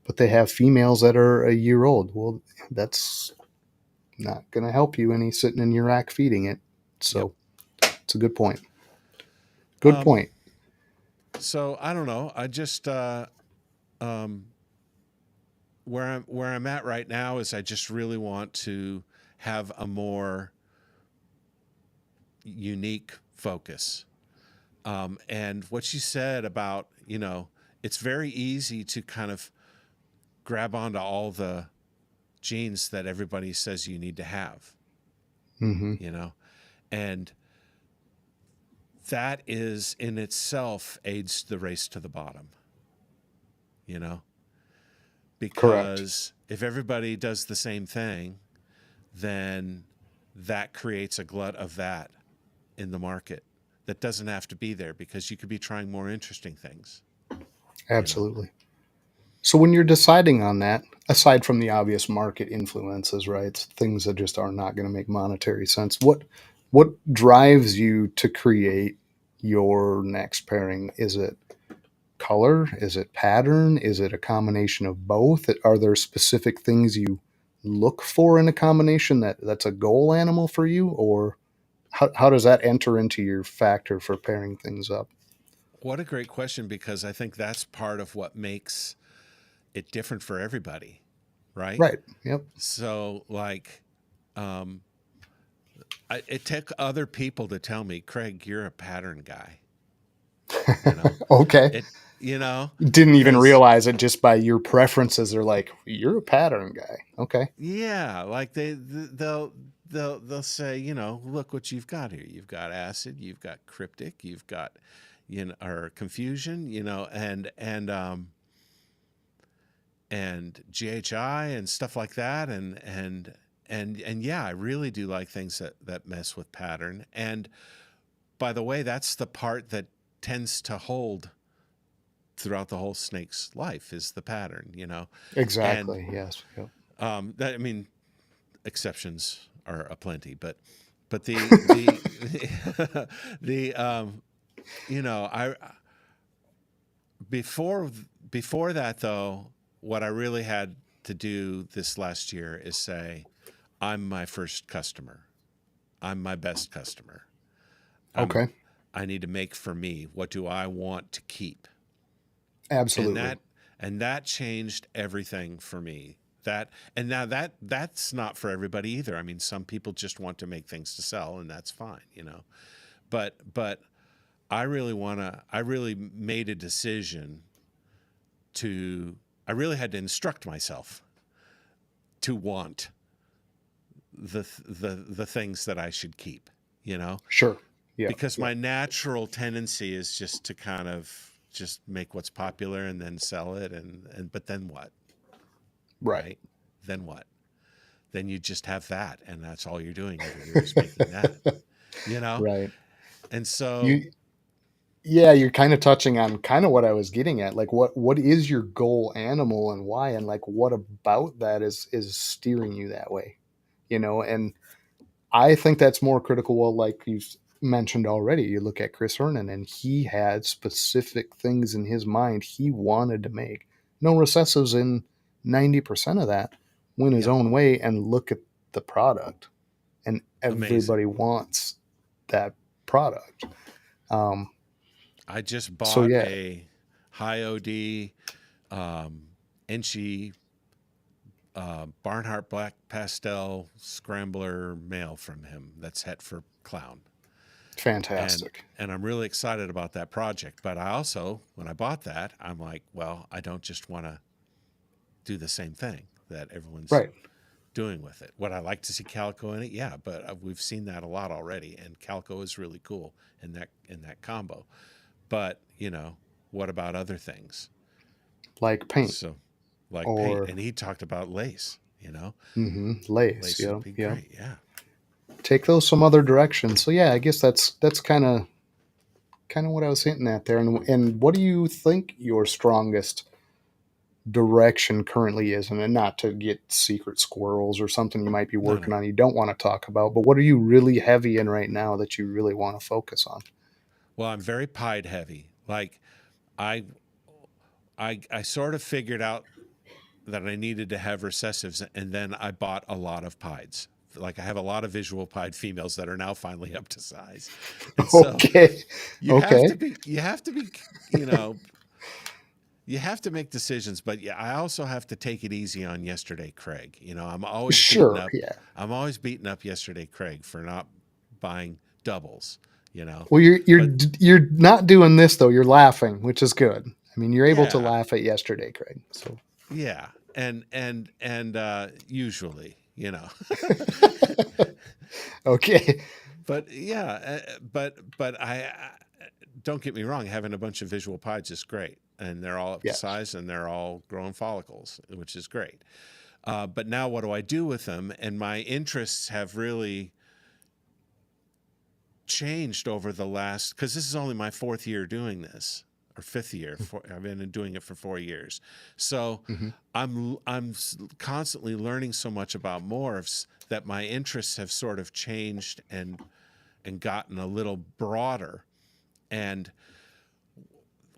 but they have females that are a year old. Well, that's not going to help you any sitting in your rack feeding it. Yep. So it's a good point. Good point. So I don't know. I just where I'm at right now is I just really want to have a more unique focus. And what you said about, it's very easy to kind of grab onto all the genes that everybody says you need to have, and that is in itself aids the race to the bottom, because if everybody does the same thing, then that creates a glut of that in the market that doesn't have to be there because you could be trying more interesting things. Absolutely. So when you're deciding on that, aside from the obvious market influences, right, things that just are not going to make monetary sense, what drives you to create your next pairing? Is it color? Is it pattern? Is it a combination of both? Are there specific things you look for in a combination that's a goal animal for you, or how does that enter into your factor for pairing things up? What a great question, because I think that's part of what makes it different for everybody, right? Right. Yep. So like, it took other people to tell me, Craig, you're a pattern guy. Okay. It, Didn't even 'cause, realize it just by your preferences. They're like, you're a pattern guy. Okay. yeah, like they'll say, look what you've got here. You've got acid, you've got cryptic, you've got, or confusion, and GHI and stuff like that. And yeah, I really do like things that mess with pattern. And by the way, that's the part that tends to hold throughout the whole snake's life is the pattern, Exactly. And Yes. Yep. I mean, exceptions are aplenty, but the I before that though, what I really had to do this last year is say, I'm my first customer. I'm my best customer. Okay. I need to make for me. What do I want to keep? Absolutely. And that changed everything for me. And now that's not for everybody either. I mean, some people just want to make things to sell, and that's fine, But I really made a decision I really had to instruct myself to want the things that I should keep, Sure. Yeah. Because my natural tendency is just to kind of just make what's popular and then sell it. But then what? Right. Then what? Then you just have that. And that's all you're doing every year is making that, Right. And so, you're kind of touching on kind of what I was getting at. Like what is your goal animal and why? And like, what about that is steering you that way, and I think that's more critical. Well, like you mentioned already, you look at Chris Hernan and he had specific things in his mind he wanted to make. No recessives in 90% of that, went his own way, and look at the product. And everybody amazing. wants that product. I just So bought yeah, a high OD, inchy, Barnhart Black Pastel Scrambler male from him that's het for clown. fantastic. And I'm really excited about that project. But I also, when I bought that, I'm like, well, I don't just want to do the same thing that everyone's Right. doing with it. Would I like to see calico in it? Yeah, but we've seen that a lot already, and calico is really cool in that combo. But what about other things? like paint So, like paint, or and he talked about lace. You know, lace. lace would Yeah, be yeah. great. Yeah. Take those some other direction. So yeah, I guess that's kind of what I was hinting at there. And what do you think your strongest direction currently is? And not to get secret squirrels or something you might be No, no. working on you don't want to talk about, but what are you really heavy in right now that you really want to focus on? Well, I'm very pied heavy. Like I, I sort of figured out that I needed to have recessives, and then I bought a lot of pieds. Like I have a lot of visual pied females that are now finally up to size, and so Okay. Okay. you have to be, you know, you have to make decisions. But yeah, I also have to take it easy on yesterday, Craig. You know, Sure. Yeah. I'm always beating up yesterday, Craig, for not buying doubles. You know, Well, but you're not doing this though. You're laughing, which is good. I mean, you're able to yeah, laugh at yesterday, Craig. So yeah, and usually, you know. okay. But yeah, but I don't get me wrong, having a bunch of visual pies is great, and they're all up to Yes. size and they're all growing follicles, which is great. But now, what do I do with them? And my interests have really changed over the last, because this is only my fourth year doing this, or fifth year. I've been doing it for 4 years, so Mm-hmm. I'm constantly learning so much about morphs that my interests have sort of changed and gotten a little broader. And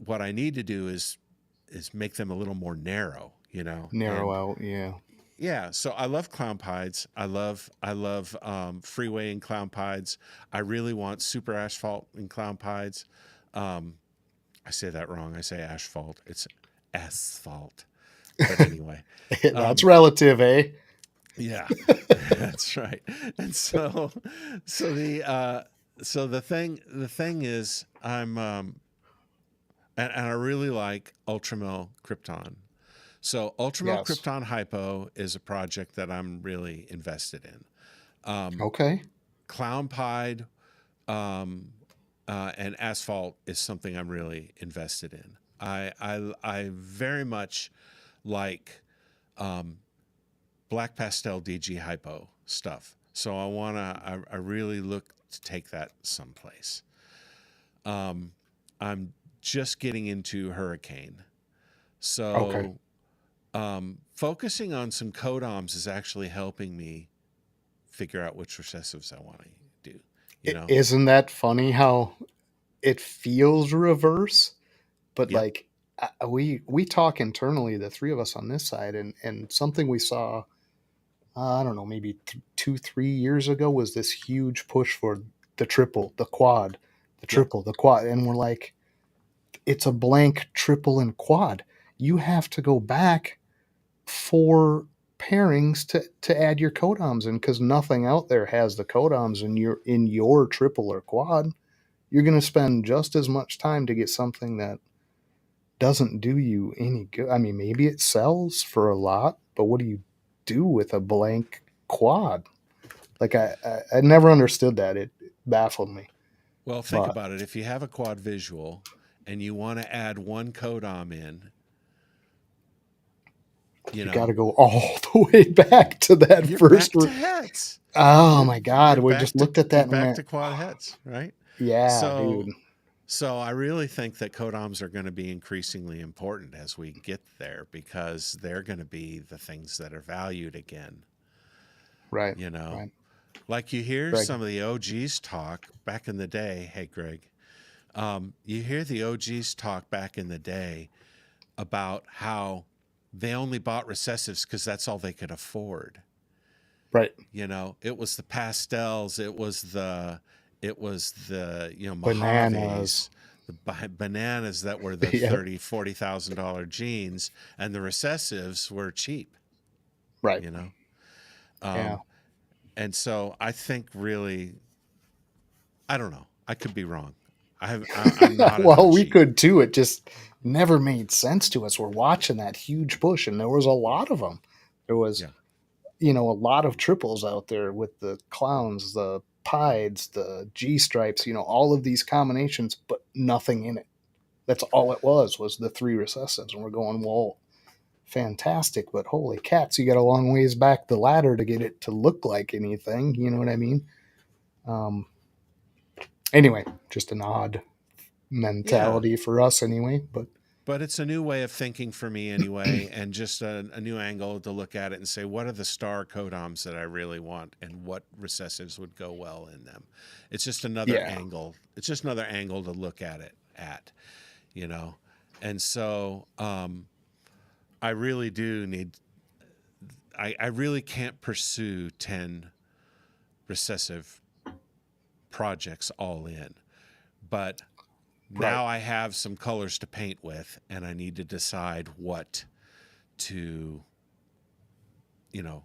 what I need to do is make them a little more narrow, you know. Narrow And out. Yeah. yeah, so I love clown pieds. I love freeway and clown pieds. I really want super asphalt and clown pieds. Um, I say that wrong. I say asphalt. It's asphalt. But anyway, That's um, relative, eh? yeah, that's right. And so the thing is, and I really like Ultramel Krypton. So Ultramel Yes. Krypton Hypo is a project that I'm really invested in. Um, Okay. Clown Pied and Asphalt is something I'm really invested in. I very much like um, Black Pastel DG Hypo stuff. So I really look to take that someplace. Um, I'm just getting into Hurricane. Okay. So focusing on some codoms is actually helping me figure out which recessives I want to do, you know? Isn't that funny how it feels reverse? But Yep. like we talk internally, the three of us on this side, and something we saw, I don't know, maybe 2 3 years ago was this huge push for the triple, the quad, the Yep. triple, the quad, and we're like, it's a blank triple and quad. You have to go back 4 pairings to add your codoms in because nothing out there has the codoms in your triple or quad. You're going to spend just as much time to get something that doesn't do you any good. I mean, maybe it sells for a lot, but what do you do with a blank quad? Like I never understood that. It baffled me. Well, think But about it. If you have a quad visual and you want to add one codom in, you you got know, to go all the way back to that you're first. back to hets. Oh You're my god, we just looked at you're that and back went, to quad hets, right? yeah, dude. So so I really think that codoms are going to be increasingly important as we get there because they're going to be the things that are valued again, Right, you know. right. Like you hear Greg. some of the OGs talk back in the day. Hey, Greg, you hear the OGs talk back in the day about how they only bought recessives because that's all they could afford. Right. You know, it was the pastels, it was the Bananas. Mojaves, the bananas that were the Yep. 40,000 jeans, and the recessives were cheap. Right. You know, Yeah. um, and so I think really, I don't know. I could be wrong. I'm not an Well, we OG. could too. It just never made sense to us. We're watching that huge push, and there was a lot of them. There was, Yeah. a lot of triples out there with the clowns, the pieds, the G stripes, all of these combinations, but nothing in it. That's all it was the 3 recessives. And we're going, well, fantastic, but holy cats, you got a long ways back the ladder to get it to look like anything. You know what I mean? Um, anyway, just an odd Yeah. mentality for us anyway. But it's a new way of thinking for me anyway, and just a new angle to look at it and say, what are the star codoms that I really want, and what recessives would go well in them? It's just another Yeah, angle. It's just another angle to look at it at, you know. And so I really do need. I really can't pursue 10 recessive projects all in, but right. now I have some colors to paint with, and I need to decide what to, you know,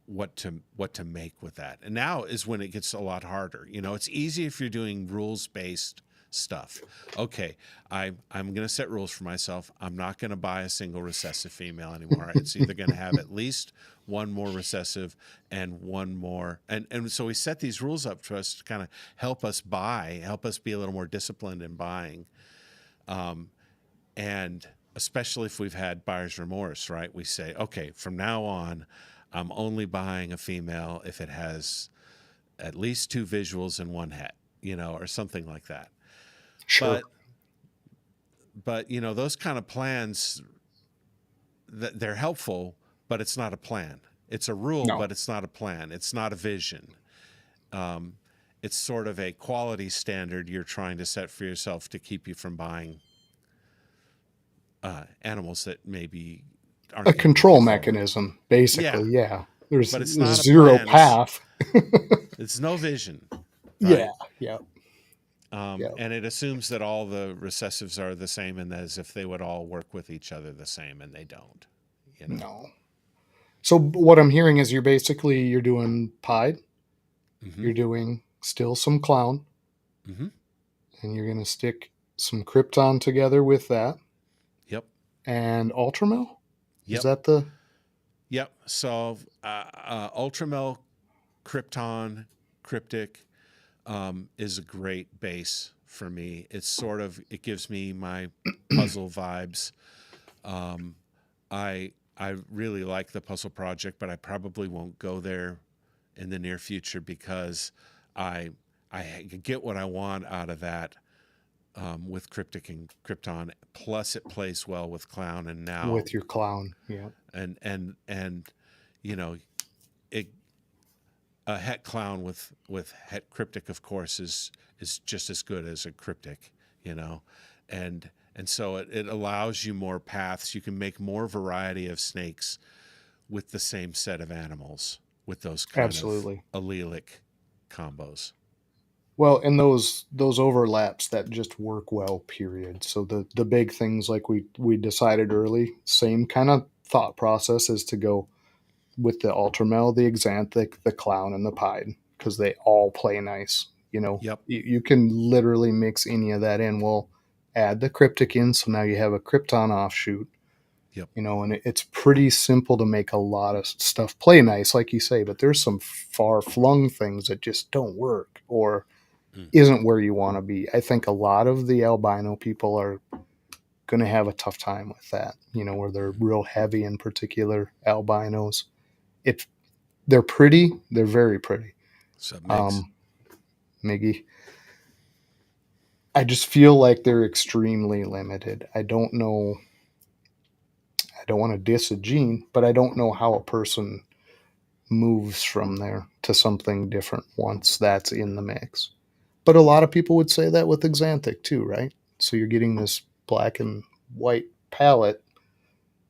what to make with that. And now is when it gets a lot harder. You know, it's easy if you're doing rules based stuff. Okay, I'm going to set rules for myself. I'm not going to buy a single recessive female anymore. It's either going to have at least one more recessive and one more. And so we set these rules up for us to kind of help us be a little more disciplined in buying. And especially if we've had buyer's remorse, right? We say, okay, from now on, I'm only buying a female if it has at least 2 visuals and 1 het, you know, or something like that. Sure. But you know, those kind of plans, they're helpful, but it's not a plan. It's a rule, No. but it's not a plan. It's not a vision. It's sort of a quality standard you're trying to set for yourself to keep you from buying animals that maybe aren't A going to move control you forward. mechanism, basically. Yeah, Yeah. There's but it's not a zero plan. path. It's no vision, Yeah. right? Yeah. Yeah. And it assumes that all the recessives are the same, and as if they would all work with each other the same, and they don't. You know. No. So what I'm hearing is you're doing pied, Mm-hmm. you're doing still some clown, Mm-hmm. and you're going to stick some krypton together with that Yep. and ultramel. Is Yep. that the Yep. So Ultramel, Krypton, Cryptic is a great base for me. It gives me my puzzle vibes. I really like the puzzle project, but I probably won't go there in the near future because I get what I want out of that with Cryptic and Krypton. Plus, it plays well with Clown, and now with your clown? Yeah. and you know, it a Het Clown with Het Cryptic, of course, is just as good as a Cryptic, you know, and so it allows you more paths. You can make more variety of snakes with the same set of animals with those kind of Absolutely. allelic combos. Well, and those overlaps that just work well, period. So the big things like we decided early, same kind of thought process is to go with the ultramel, the xanthic, the clown, and the pied because they all play nice. You know, Yep. you can literally mix any of that in. We'll add the cryptic in, so now you have a krypton offshoot. Yep. You know, and it's pretty simple to make a lot of stuff play nice, like you say. But there's some far flung things that just don't work or Mm. isn't where you want to be. I think a lot of the albino people are going to have a tough time with that. You know, where they're real heavy, in particular albinos. It they're pretty. They're very pretty. So Migs. Miggy. I just feel like they're extremely limited. I don't know. I don't want to diss a gene, but I don't know how a person moves from there to something different once that's in the mix. But a lot of people would say that with Xanthic too, right? So you're getting this black and white palette.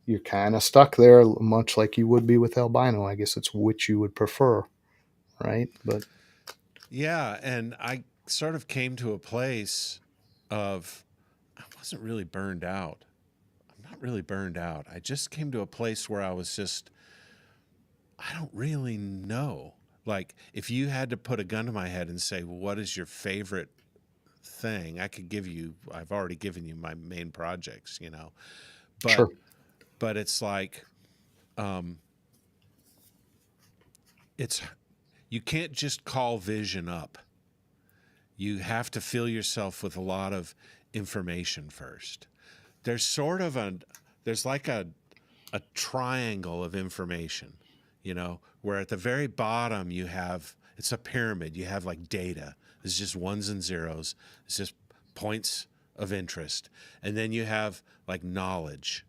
You're kind of stuck there, much like you would be with albino. I guess it's which you would prefer, right? But Yeah, and I sort of came to a place of I wasn't really burned out. I'm not really burned out. I just came to a place where I was just I don't really know. Like if you had to put a gun to my head and say what is your favorite thing, I've already given you my main projects, you know. But sure, but it's like it's you can't just call vision up you have to fill yourself with a lot of information first. There's sort of there's like a triangle of information, where at the very bottom it's a pyramid. You have like data. It's just ones and zeros. It's just points of interest. And then you have like knowledge,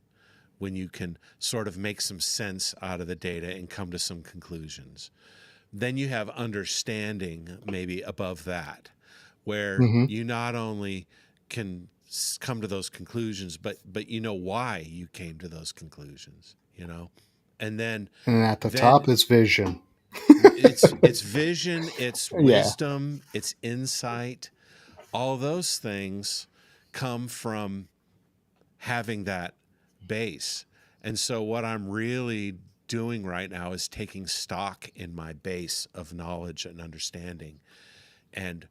when you can sort of make some sense out of the data and come to some conclusions. Then you have understanding, maybe above that, where Mm-hmm. you not only can come to those conclusions, but you know why you came to those conclusions, and And at the then top is vision. it's vision, it's Yeah. wisdom, it's insight. All those things come from having that base. And so what I'm really doing right now is taking stock in my base of knowledge and understanding. And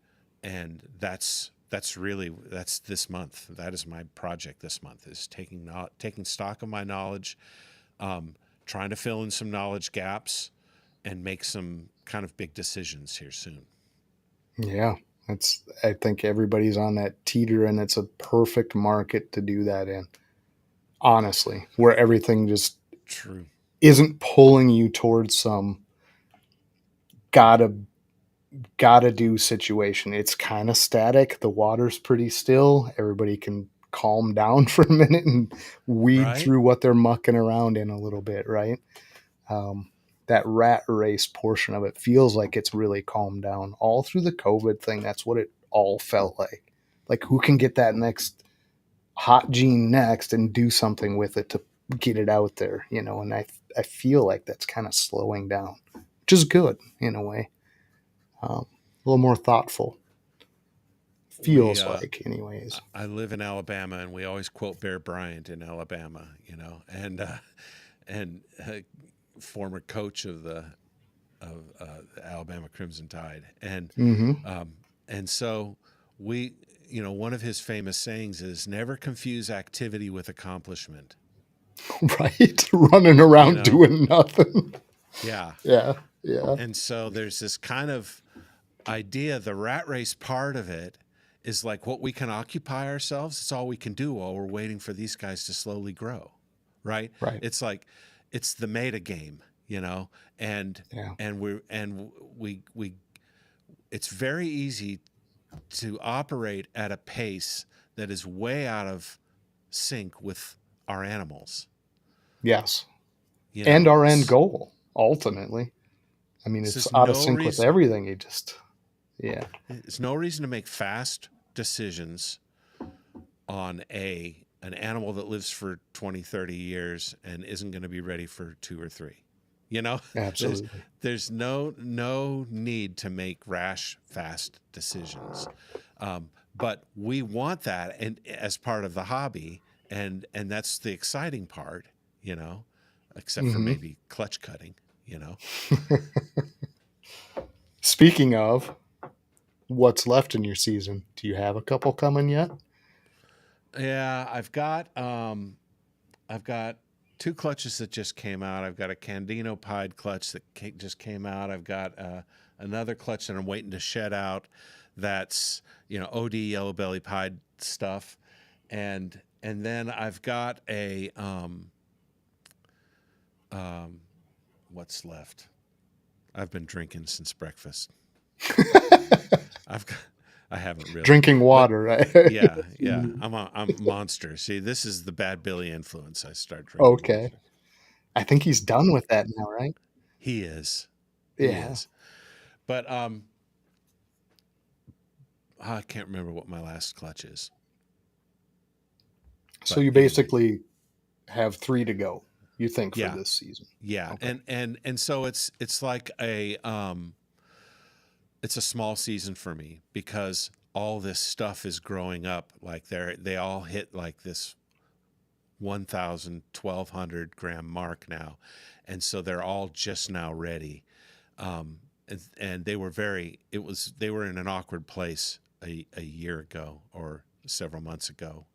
that's this month. That is my project this month, is taking stock of my knowledge, trying to fill in some knowledge gaps and make some kind of big decisions here soon. Yeah. I think everybody's on that teeter, and it's a perfect market to do that in. Honestly, where everything just True. isn't pulling you towards some gotta do situation. It's kind of static. The water's pretty still. Everybody can calm down for a minute and weed Right? through what they're mucking around in a little bit, right? That rat race portion of it feels like it's really calmed down all through the COVID thing. That's what it all felt like. Like, who can get that next hot gene next and do something with it to get it out there, and I feel like that's kind of slowing down, which is good in a way. A little more thoughtful, We feels like, anyways. I live in Alabama, and we always quote Bear Bryant in Alabama, and former coach of the Alabama Crimson Tide, Mm-hmm. and so we, one of his famous sayings is, "Never confuse activity with accomplishment." Right, running You around know, doing nothing. yeah. Yeah, yeah. And so there's this kind of idea, the rat race part of it is like what we can occupy ourselves. It's all we can do while we're waiting for these guys to slowly grow, right? Right. It's like, it's the meta game, and Yeah. we it's very easy to operate at a pace that is way out of sync with our animals, Yes. And our end It's, goal, ultimately. I mean, it's there's out of no sync with reason. everything. Yeah. There's no reason to make fast decisions on an animal that lives for 20, 30 years and isn't going to be ready for 2 or 3. there's Absolutely. there's no need to make rash, fast decisions. But we want that, and as part of the hobby, and that's the exciting part, except for Mm-hmm. maybe clutch cutting, Speaking of, what's left in your season? Do you have a couple coming yet? Yeah, I've got 2 clutches that just came out. I've got a Candino Pied clutch that just came out. I've got another clutch that I'm waiting to shed out. That's OD yellow belly pied stuff, and then I've got a what's left? I've been drinking since breakfast. I haven't really. Drinking But water, right? yeah, I'm a monster. See, this is the bad Billy influence. I start drinking Okay. water. I think he's done with that now, right? He is. He Yeah. is. But I can't remember what my last clutch is. So But you anyway, basically have 3 to go, you think, for yeah. this season. Yeah. Okay. And so it's like it's a small season for me, because all this stuff is growing up. Like they all hit like this 1,000, 1,200 gram mark now. And so they're all just now ready. And they were they were in an awkward place a year ago or several months ago,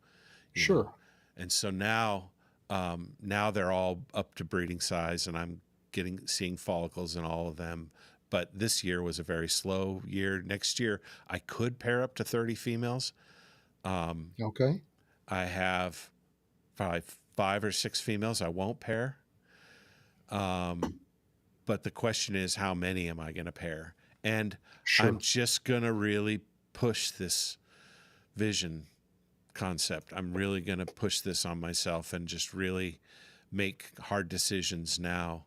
Sure. And so now they're all up to breeding size, and I'm seeing follicles in all of them. but this year was a very slow year. Next year, I could pair up to 30 females. Okay. I have probably 5 or 6 females I won't pair. But the question is, how many am I going to pair? And Sure. I'm just going to really push this vision concept. I'm really going to push this on myself and just really make hard decisions now.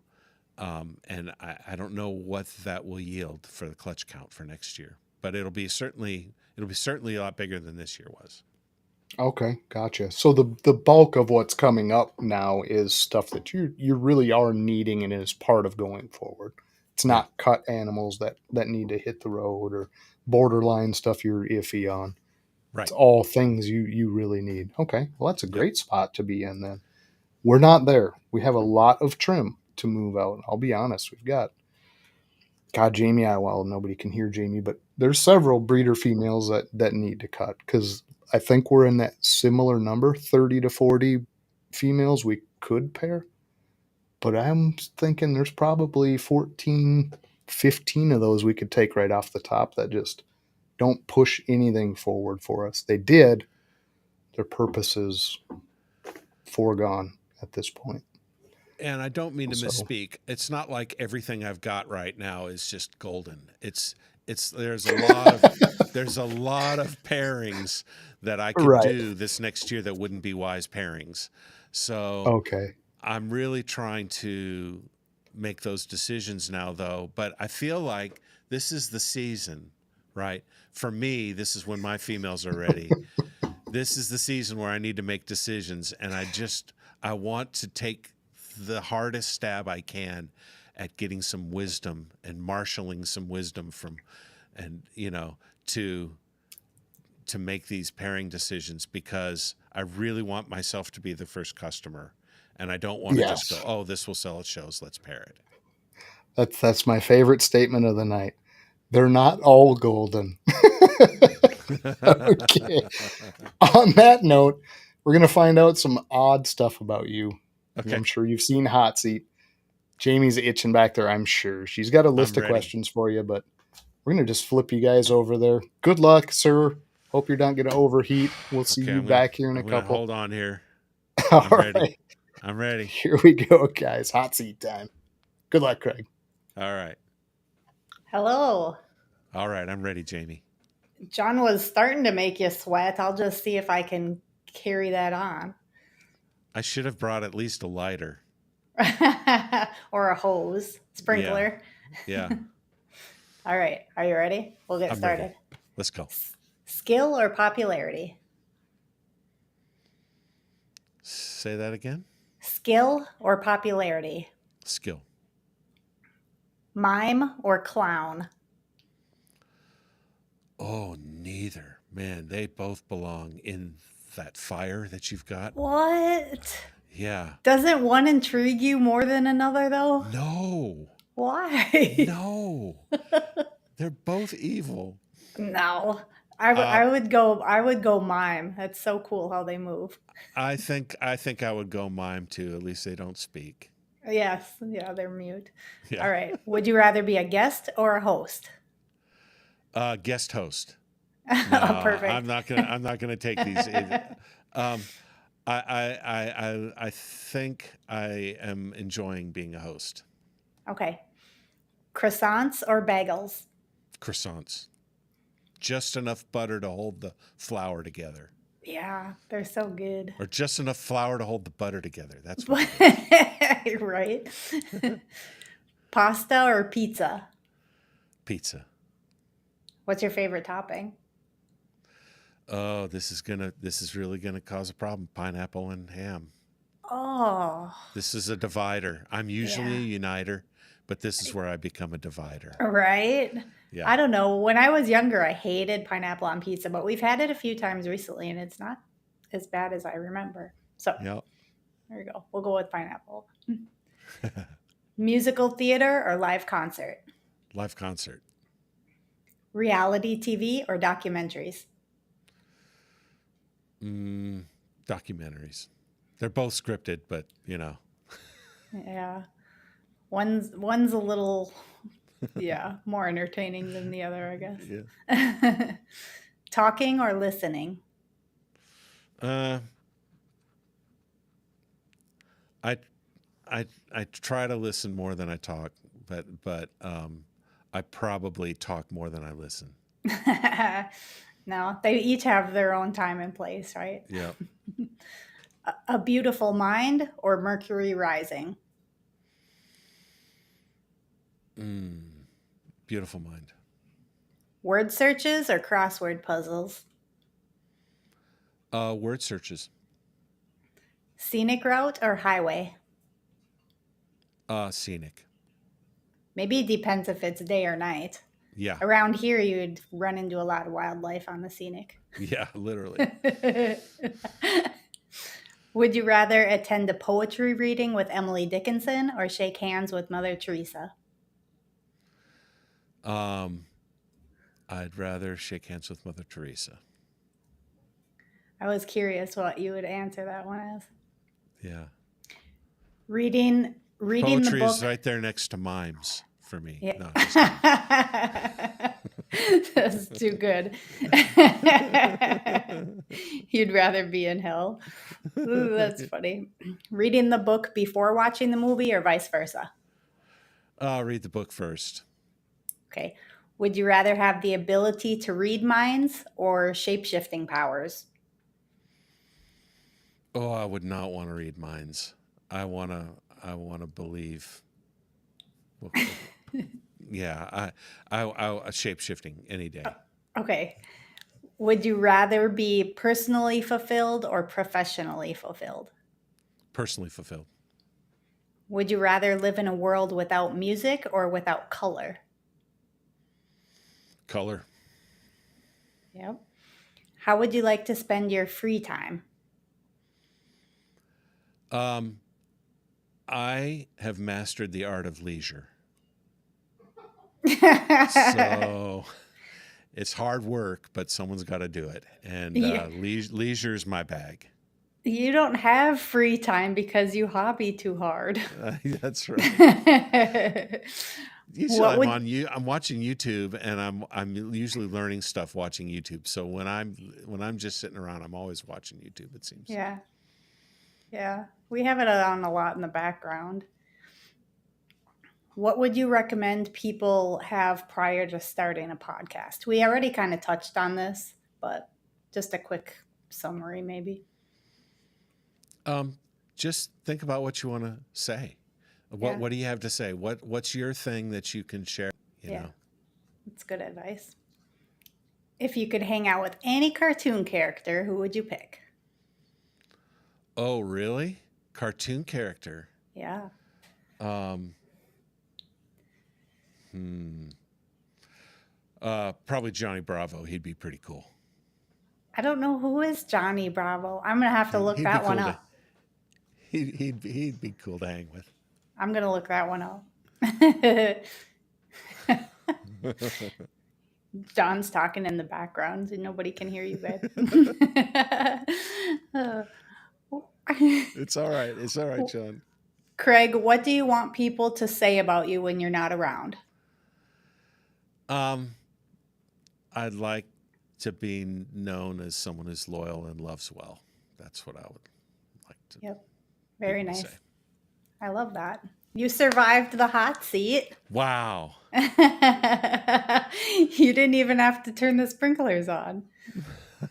And I don't know what that will yield for the clutch count for next year, but it'll be certainly a lot bigger than this year was. Okay, gotcha. So the bulk of what's coming up now is stuff that you really are needing and is part of going forward. It's Yeah. not cut animals that need to hit the road or borderline stuff you're iffy on. Right. It's all things you really need. Okay, well that's a Yep. great spot to be in then. We're not there. We have a lot of trim to move out. I'll be honest. We've got God, Jamie. Well, nobody can hear Jamie, but there's several breeder females that need to cut because I think we're in that similar number, 30 to 40 females we could pair. But I'm thinking there's probably 14, 15 of those we could take right off the top that just don't push anything forward for us. They did. Their purpose is foregone at this point. And I don't mean to So- misspeak. It's not like everything I've got right now is just golden. There's a lot of pairings that I could Right. do this next year that wouldn't be wise pairings. So Okay. I'm really trying to make those decisions now, though. But I feel like this is the season, right? For me, this is when my females are ready. This is the season where I need to make decisions, and I want to take the hardest stab I can at getting some wisdom and marshaling some wisdom from, and to make these pairing decisions, because I really want myself to be the first customer, and I don't want to just go, oh, this will sell at shows, let's pair it. That's my favorite statement of the night. They're not all golden. Okay. On that note, we're going to find out some odd stuff about you. Okay. I'm sure you've seen Hot Seat. Jamie's itching back there, I'm sure. She's got a list of ready. questions for you, but we're going to just flip you guys over there. Good luck, sir. Hope you're not going to overheat. We'll see you back here in a couple. Hold on here. All ready. right. I'm ready. Here we go, guys. Hot Seat time. Good luck, Craig. All right. Hello. All right. I'm ready, Jamie. John was starting to make you sweat. I'll just see if I can carry that on. I should have brought at least a lighter. Or a hose, sprinkler. Yeah. All right. Are you ready? We'll get I'm started. ready. Let's go. Skill or popularity? Say that again. Skill or popularity? Skill. Mime or clown? Oh, neither. Man, they both belong in that fire that you've got. What? Yeah. Doesn't one intrigue you more than another, though? No. Why? No. They're both evil. No. I would go mime. That's so cool how they move. I think I would go mime too. At least they don't speak. Yes. Yeah, they're mute. Yeah. All right. Would you rather be a guest or a host? Guest host. Oh, perfect. I'm not gonna take these. I think I am enjoying being a host. Okay. Croissants or bagels? Croissants. Just enough butter to hold the flour together. Yeah, they're so good. Or just enough flour to hold the butter together. That's what Right. Pasta or pizza? Pizza. What's your favorite topping? Oh, this is really gonna cause a problem. Pineapple and ham. Oh. This is a divider. I'm usually a uniter, but this is where I become a divider. Right? Yeah. I don't know. When I was younger, I hated pineapple on pizza, but we've had it a few times recently, and it's not as bad as I remember. So Yep. there you go. We'll go with pineapple. Musical theater or live concert? Live concert. Reality TV or documentaries? Documentaries. They're both scripted, but Yeah. One's a little Yeah, more entertaining than the other, I Yeah. guess. Talking or listening? Uh, I I try to listen more than I talk, but I probably talk more than I listen. No, they each have their own time and place, right? Yeah. A Beautiful Mind or Mercury Rising? Mm, beautiful mind. Word searches or crossword puzzles? Word searches. Scenic route or highway? Scenic. Maybe it depends if it's day or night. Yeah. Around here, you'd run into a lot of wildlife on the scenic. Yeah. Literally. Would you rather attend a poetry reading with Emily Dickinson or shake hands with Mother Teresa? Um, I'd rather shake hands with Mother Teresa. I was curious what you would answer that one as. Yeah. Reading the Poetry is book. right there next to mimes for me. Yeah. No, just kidding. That's too good. You'd rather be in hell. Ooh, that's funny. Reading the book before watching the movie or vice versa? Read the book first. Okay. Would you rather have the ability to read minds or shape-shifting powers? Oh, I would not want to read minds. I wanna believe. Well, yeah, I shape shifting any day. Okay. Would you rather be personally fulfilled or professionally fulfilled? Personally fulfilled. Would you rather live in a world without music or without color? Color. Yep. How would you like to spend your free time? Um, I have mastered the art of leisure. So it's hard work, but someone's got to do it. And Yeah. leisure is my bag. You don't have free time because you hobby too hard. That's right. Usually What would I'm watching YouTube, and I'm usually learning stuff watching YouTube. So when I'm just sitting around, I'm always watching YouTube, it seems. Yeah. Yeah. We have it on a lot in the background. What would you recommend people have prior to starting a podcast? We already kind of touched on this, but just a quick summary maybe. Just think about what you want to say. Yeah. What do you have to say? What's your thing that you can share? You know. That's good advice. If you could hang out with any cartoon character, who would you pick? Oh, really? Cartoon character? Yeah. Probably Johnny Bravo. He'd be pretty cool. I don't know who is Johnny Bravo. I'm going to have to look He'd that be one cool up. He'd be cool to hang with. I'm going to look that one up. John's talking in the background and nobody can hear you, babe. It's all right. It's all right, John. Craig, what do you want people to say about you when you're not around? I'd like to be known as someone who's loyal and loves well. That's what I would like to. Yep. Very people nice. say. I love that. You survived the hot seat. Wow. You didn't even have to turn the sprinklers on.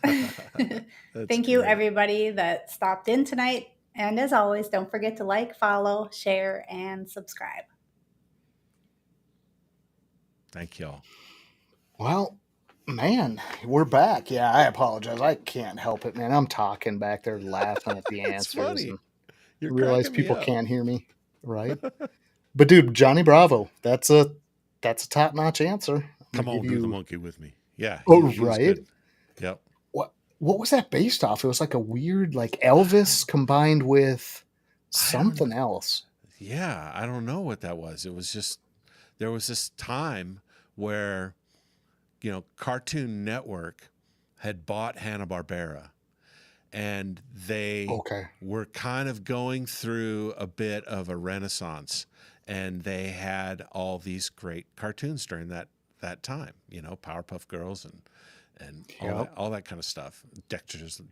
Thank you, great. everybody that stopped in tonight. And as always, don't forget to like, follow, share, and subscribe. Thank y'all. Well, man, we're back. Yeah, I apologize. I can't help it, man. I'm talking back there laughing at the It's answers. funny. And You're realize cracking me people up. can't hear me, right? But dude, Johnny Bravo, that's a top-notch answer. I'm Come gonna on, give do the you- monkey with me. Yeah. Oh, he's right. good. Yep. What was that based off? It was like a weird, like Elvis combined with something else. Yeah, I don't know what that was. It was just there was this time where, Cartoon Network had bought Hanna-Barbera, and they Okay. were kind of going through a bit of a renaissance, and they had all these great cartoons during that time. You know, Powerpuff Girls and Yep. all that kind of stuff.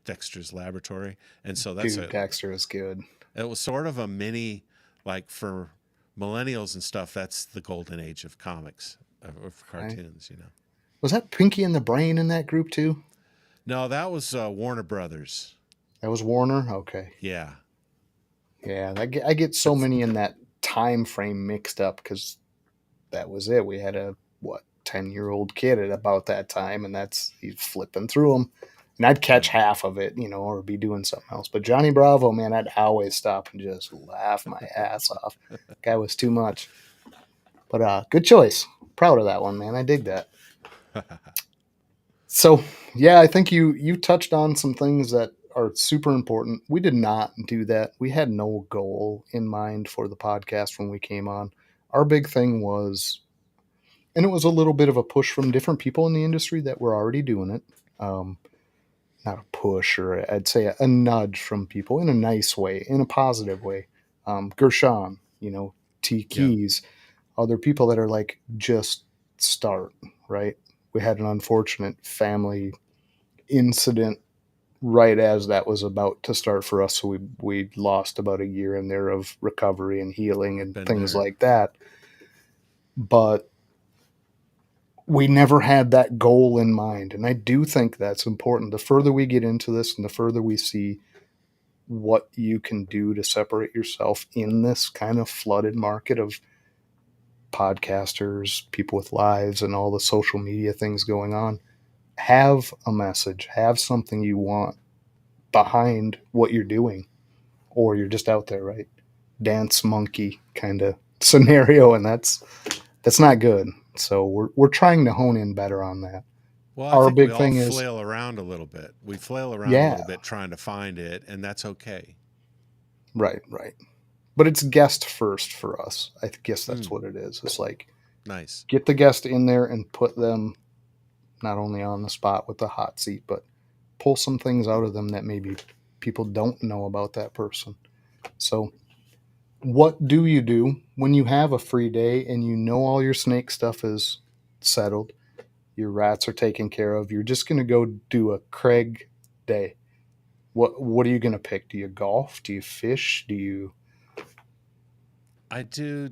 Dexter's Laboratory, and so Dude, Dexter is good. it was sort of a mini, like for millennials and stuff. That's the golden age of comics, of Right? cartoons. You know. Was that Pinky and the Brain in that group too? No, that was Warner Brothers. That was Warner. Okay. Yeah, Yeah, I get so but many in that time frame mixed up because that was it. We had a what 10-year-old kid at about that time, and that's he's flipping through them, and I'd catch yeah. half of it, or be doing something else. But Johnny Bravo, man, I'd always stop and just laugh my ass off. Guy was too much. But good choice. Proud of that one, man. I dig that. So yeah, I think you touched on some things that are super important. We did not do that. We had no goal in mind for the podcast when we came on. Our big thing was, and it was a little bit of a push from different people in the industry that were already doing it. Um, Not a push, or I'd say a nudge from people in a nice way, in a positive way. Gershon, T Yeah, Keys, other people that are like, just start, right? We had an unfortunate family incident right as that was about to start for us. So we lost about a year in there of recovery and healing and been things there. like that. But we never had that goal in mind. And I do think that's important. The further we get into this and the further we see what you can do to separate yourself in this kind of flooded market of podcasters, people with lives, and all the social media things going on, have a message, have something you want behind what you're doing, or you're just out there, right? Dance monkey kind of scenario, and that's not good. So we're trying to hone in better on that. Well, I Our think we big all thing is, flail around a little bit. We flail around a yeah, little bit trying to find it, and that's okay. right. But it's guest first for us. I guess that's Mm, what it is. It's like, nice. get the guest in there and put them not only on the spot with the hot seat, but pull some things out of them that maybe people don't know about that person. So, what do you do when you have a free day and you know all your snake stuff is settled? Your rats are taken care of. You're just going to go do a Craig day. What are you going to pick? Do you golf? Do you fish? Do you I do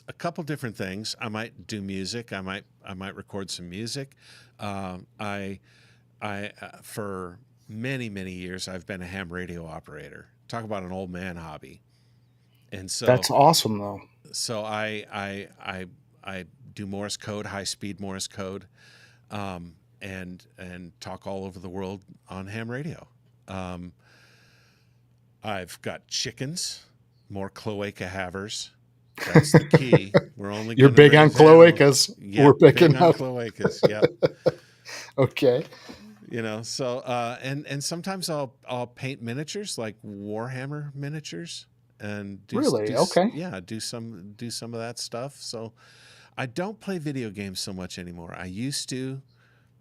a couple different things. I might do music. I might record some music. I for many years I've been a ham radio operator. Talk about an old man hobby. And That's awesome though. so I do Morse code, high speed Morse code, and talk all over the world on ham radio. Um, I've got chickens, more cloaca havers. That's the key. We're only You're going to big on raise animals. cloacas. We're Yep, big picking on up. cloacas. Yep. Okay. So and sometimes I'll paint miniatures like Warhammer miniatures and Really? Okay. yeah, do some of that stuff. So I don't play video games so much anymore. I used to.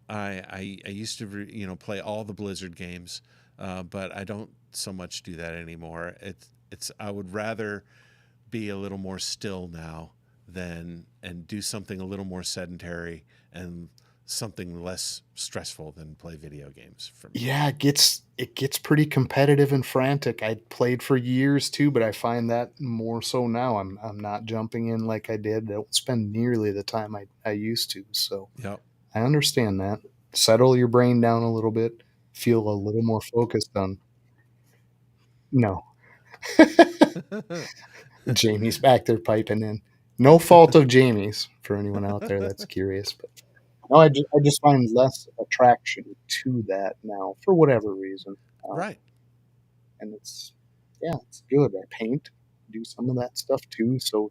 I used to play all the Blizzard games, but I don't so much do that anymore. It's I would rather be a little more still now than and do something a little more sedentary and something less stressful than play video games for me. Yeah, it gets pretty competitive and frantic. I played for years too, but I find that more so now. I'm not jumping in like I did. I don't spend nearly the time I used to. So Yep. I understand that. Settle your brain down a little bit. Feel a little more focused on. No, Jamie's back there piping in. No fault of Jamie's for anyone out there that's curious, but no, I just find less attraction to that now for whatever reason. Right. And yeah, it's good. I paint, do some of that stuff too. So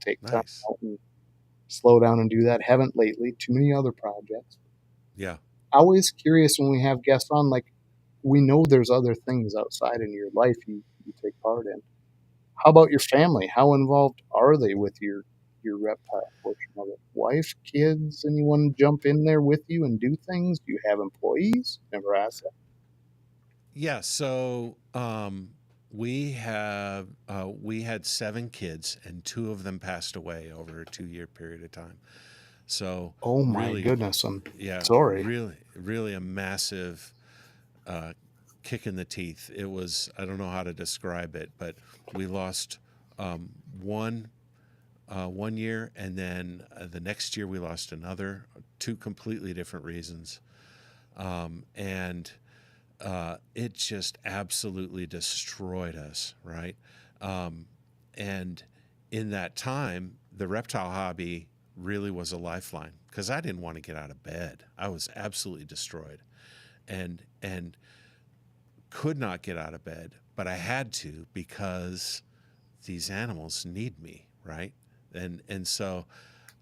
take time Nice. out and slow down and do that. Haven't lately. Too many other projects. Yeah. Always curious when we have guests on. Like, we know there's other things outside in your life you take part in. How about your family? How involved are they with your reptile portion of it? Wife, kids, anyone jump in there with you and do things? Do you have employees? Never asked that. Yeah. we had 7 kids, and 2 of them passed away over a 2-year period of time. So Oh my really, goodness, I'm yeah, sorry. really a massive uh, kick in the teeth. It was, I don't know how to describe it, but we lost um, one 1 year, and then the next year we lost another, 2 completely different reasons, and it just absolutely destroyed us, right? Um, and in that time, the reptile hobby really was a lifeline because I didn't want to get out of bed. I was absolutely destroyed, and could not get out of bed, but I had to because these animals need me, right? And so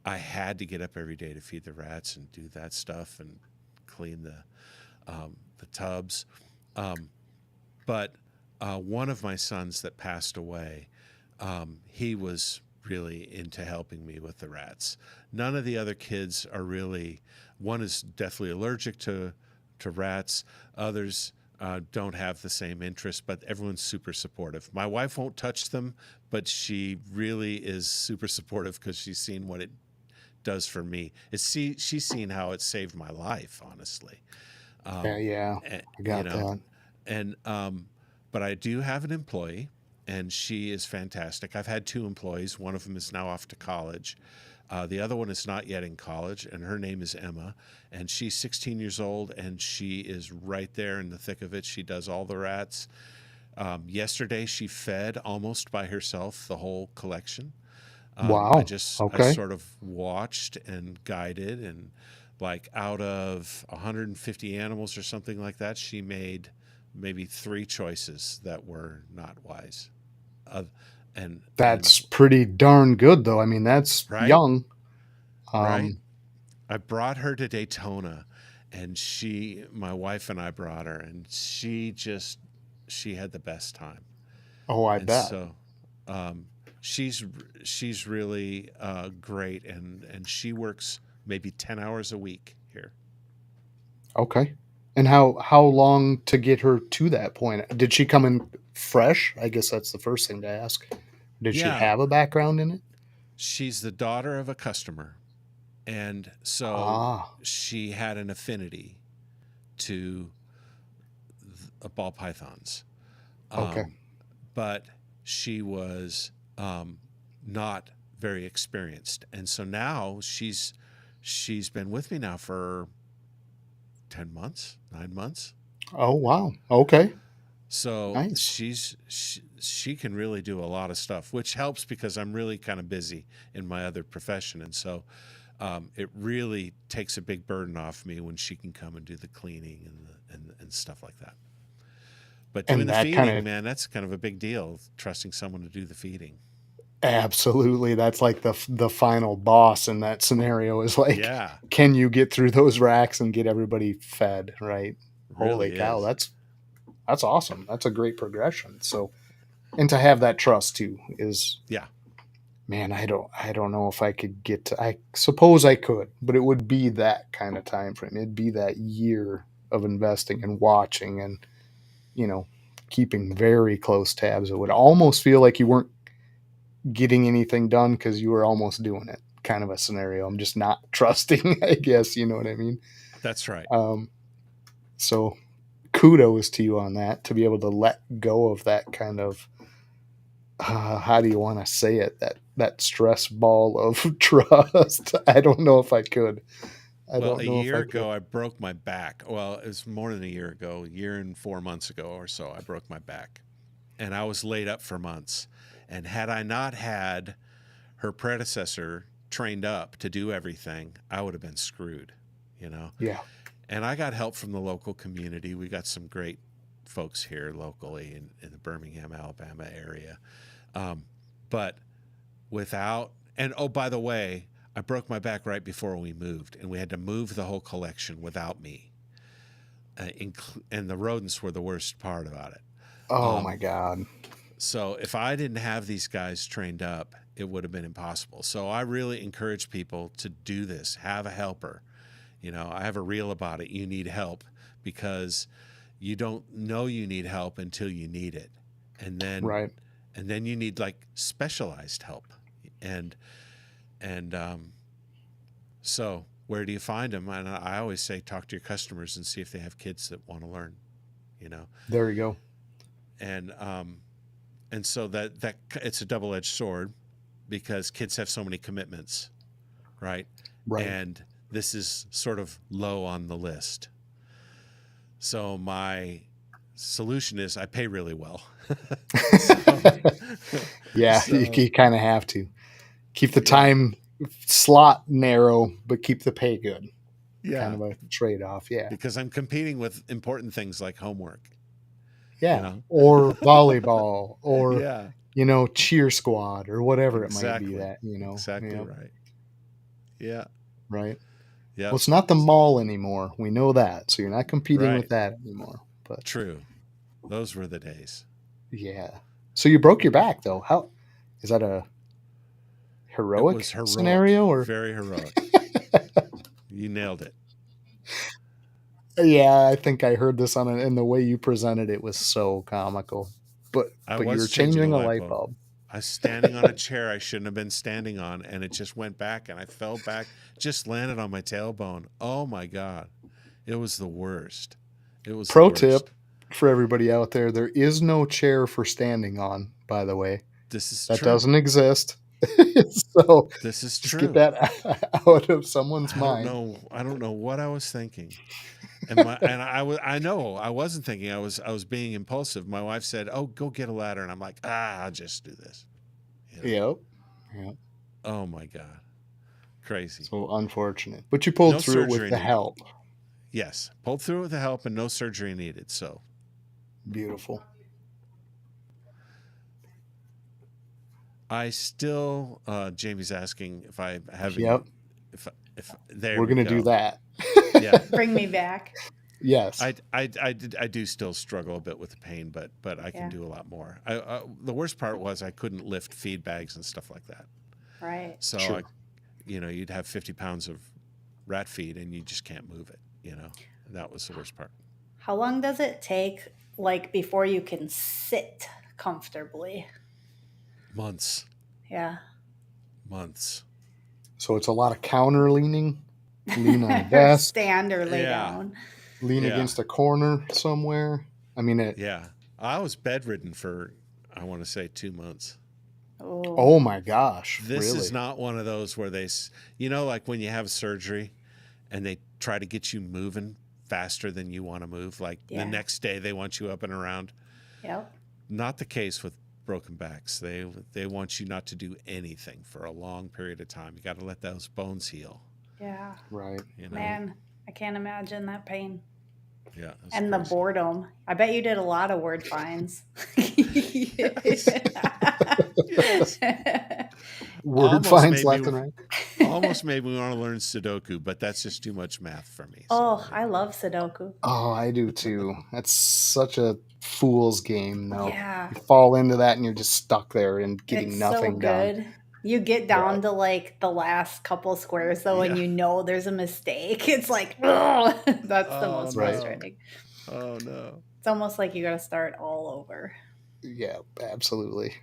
I had to get up every day to feed the rats and do that stuff and clean the tubs. Um, but one of my sons that passed away, he was really into helping me with the rats. None of the other kids are really. One is definitely allergic to rats. Others don't have the same interest, but everyone's super supportive. My wife won't touch them, but she really is super supportive because she's seen what it does for me. She's seen how it saved my life, honestly. Yeah, Um, yeah, I you got know, that. and but I do have an employee, and she is fantastic. I've had 2 employees. One of them is now off to college. The other one is not yet in college, and her name is Emma, and she's 16 years old, and she is right there in the thick of it. She does all the rats. Yesterday, she fed almost by herself the whole collection. Wow. I Okay. sort of watched and guided, and like out of 150 animals or something like that, she made maybe 3 choices that were not wise. Uh, and That's pretty darn good, though. I mean, that's right, young. right. Um, I brought her to Daytona, and my wife and I brought her, and she had the best time. oh, I And bet. so, um, she's she's really great, and she works maybe 10 hours a week here. Okay. And how long to get her to that point? Did she come in fresh? I guess that's the first thing to ask. Did she Yeah, have a background in it? she's the daughter of a customer, and so Ah, she had an affinity to ball pythons. okay. Um, but she was not very experienced, and so now she's been with me now for 10 months, 9 months. Oh, wow. Okay. So Nice. she can really do a lot of stuff, which helps because I'm really kind of busy in my other profession, and so it really takes a big burden off me when she can come and do the cleaning and stuff like that. But doing And the that kind feeding, of man, that's kind of a big deal. Trusting someone to do the feeding. absolutely, that's like the final boss in that scenario is like, Yeah, can you get through those racks and get everybody fed, right? Holy really cow, is. that's awesome. That's a great progression. So, and to have that trust too is, Yeah. man, I don't know if I could get to, I suppose I could, but it would be that kind of time frame. It'd be that year of investing and watching and, you know, keeping very close tabs. It would almost feel like you weren't getting anything done because you were almost doing it, kind of a scenario. I'm just not trusting, I guess, you know what I mean? That's right. Um, so kudos to you on that, to be able to let go of that kind of, how do you want to say it, that stress ball of trust. I don't know if I could. I Well, don't a know if year I could. ago, I broke my back. Well, it was more than a year ago, a year and 4 months ago or so, I broke my back. And I was laid up for months. And had I not had her predecessor trained up to do everything, I would have been screwed, you know? Yeah. And I got help from the local community. We got some great folks here locally in the Birmingham, Alabama area. Um, but without, and oh, by the way, I broke my back right before we moved, and we had to move the whole collection without me. And the rodents were the worst part about it. Oh my Um, God. so if I didn't have these guys trained up, it would have been impossible. So I really encourage people to do this. Have a helper. You know, I have a reel about it. You need help because you don't know you need help until you need it. and then Right. and then you need like specialized help, and and so where do you find them? And I always say talk to your customers and see if they have kids that want to learn, you know. There you go. And so that it's a double-edged sword, because kids have so many commitments, right? Right. And this is sort of low on the list. So my solution is I pay really well. Yeah, So, you kind of have to keep the yeah. time slot narrow, but keep the pay good. Yeah, Kind of a trade-off. Yeah. because I'm competing with important things like homework, Yeah. you know? Or volleyball or, Yeah, cheer squad or whatever it might be exactly. that, Exactly Yeah. right. Yeah. Right. Yeah. Well, it's not the mall anymore. We know that. So you're not competing with Right. that anymore. But True. Those were the days. yeah. So you broke your back though. How is that a It heroic was heroic, scenario or very heroic. You nailed it. yeah, I think I heard this and the way you presented it was so comical. But I you were was changing a changing a light light bulb. bulb. I was standing on a chair I shouldn't have been standing on, and it just went back, and I fell back, just landed on my tailbone. Oh my God. It was the worst. It was the Pro worst. tip for everybody out there, there is no chair for standing on, by the way. This is That true. doesn't exist. So This is just true. get that out of someone's I don't mind. know. I don't know what I was thinking. I know I wasn't thinking. I was being impulsive. My wife said, "Oh, go get a ladder," and I'm like, I'll just do this. You know? Yep. Oh my God, crazy. So unfortunate. But you pulled No through it with surgery the needed. help. Yes, pulled through with the help, and no surgery needed. So Beautiful. I still, Jamie's asking if I have any, Yep. if there We're we going to go. do that. Yeah. Bring me back. Yes. I do still struggle a bit with the pain, but I can Yeah. do a lot more. The worst part was I couldn't lift feed bags and stuff like that. Right. So Sure. you'd have 50 pounds of rat feed and you just can't move it. And that was the worst part. How long does it take, like, before you can sit comfortably? Months. Yeah. So it's a lot of counter leaning. Lean on a desk. Stand or lay Yeah. down. Lean Yeah. against a corner somewhere. I mean, Yeah. I was bedridden for, I want to say, 2 months. oh my gosh. This really? is not one of those where they, like when you have surgery and they try to get you moving faster than you want to move. Like Yeah. the next day they want you up and around. Yep. Not the case with broken backs. They want you not to do anything for a long period of time. You got to let those bones heal. Yeah. Right. Man, I can't imagine that pain. Yeah. That's And the crazy. boredom. I bet you did a lot of word finds. Yes. Word Almost finds made left me- and right. Almost made me want to learn Sudoku, but that's just too much math for me. Oh, I love Sudoku. Oh, I do too. That's such a fool's game, though. Yeah. You fall into that and you're just stuck there and getting It's nothing so done. good. You get down to like the last couple squares though, and Yeah. you know there's a mistake. It's like, oh, that's the most Right. frustrating. Oh no. It's almost like you got to start all over. Yeah, absolutely.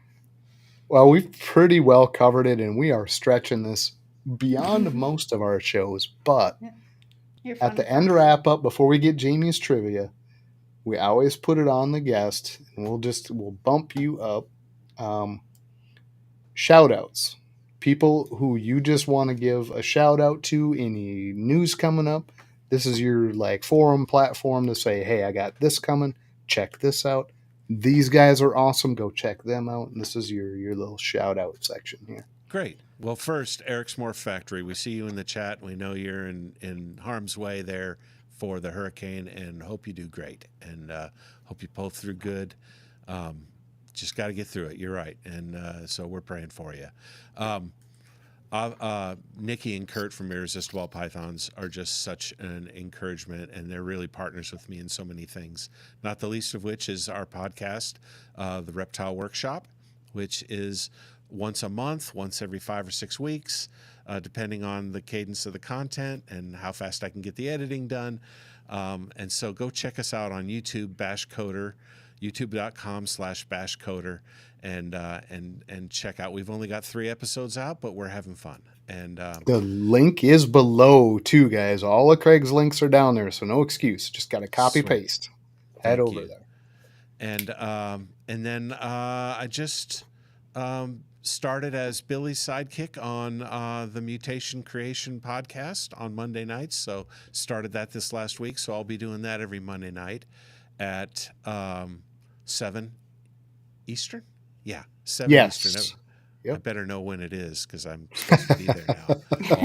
Well, we've pretty well covered it, and we are stretching this beyond most of our shows. But You're at fun. the end wrap up, before we get Jamie's trivia, we always put it on the guest, and we'll bump you up. Shout outs. People who you just want to give a shout out to, any news coming up. This is your forum platform to say, hey, I got this coming. Check this out. These guys are awesome. Go check them out. And this is your little shout out section here. Great. Well, first, Eric's Morph Factory. We see you in the chat. We know you're in harm's way there for the hurricane, and hope you do great. And hope you pull through good. Just got to get through it. You're right. And so we're praying for you. Nikki and Kurt from Irresistible Pythons are just such an encouragement, and they're really partners with me in so many things, not the least of which is our podcast, the Reptile Workshop, which is once a month, once every 5 or 6 weeks, depending on the cadence of the content and how fast I can get the editing done. And so go check us out on YouTube, BashCoder. youtube.com/BashCoder, and check out. We've only got 3 episodes out, but we're having fun. And the link is below too, guys. All of Craig's links are down there, so no excuse. Just got to copy paste. Head Thank over you. there. And then I just started as Billy's sidekick on the Mutation Creation podcast on Monday nights. So started that this last week. So I'll be doing that every Monday night at 7 Eastern. Yeah, 7 Eastern. Yep. I better know when it is because I'm supposed to be there now all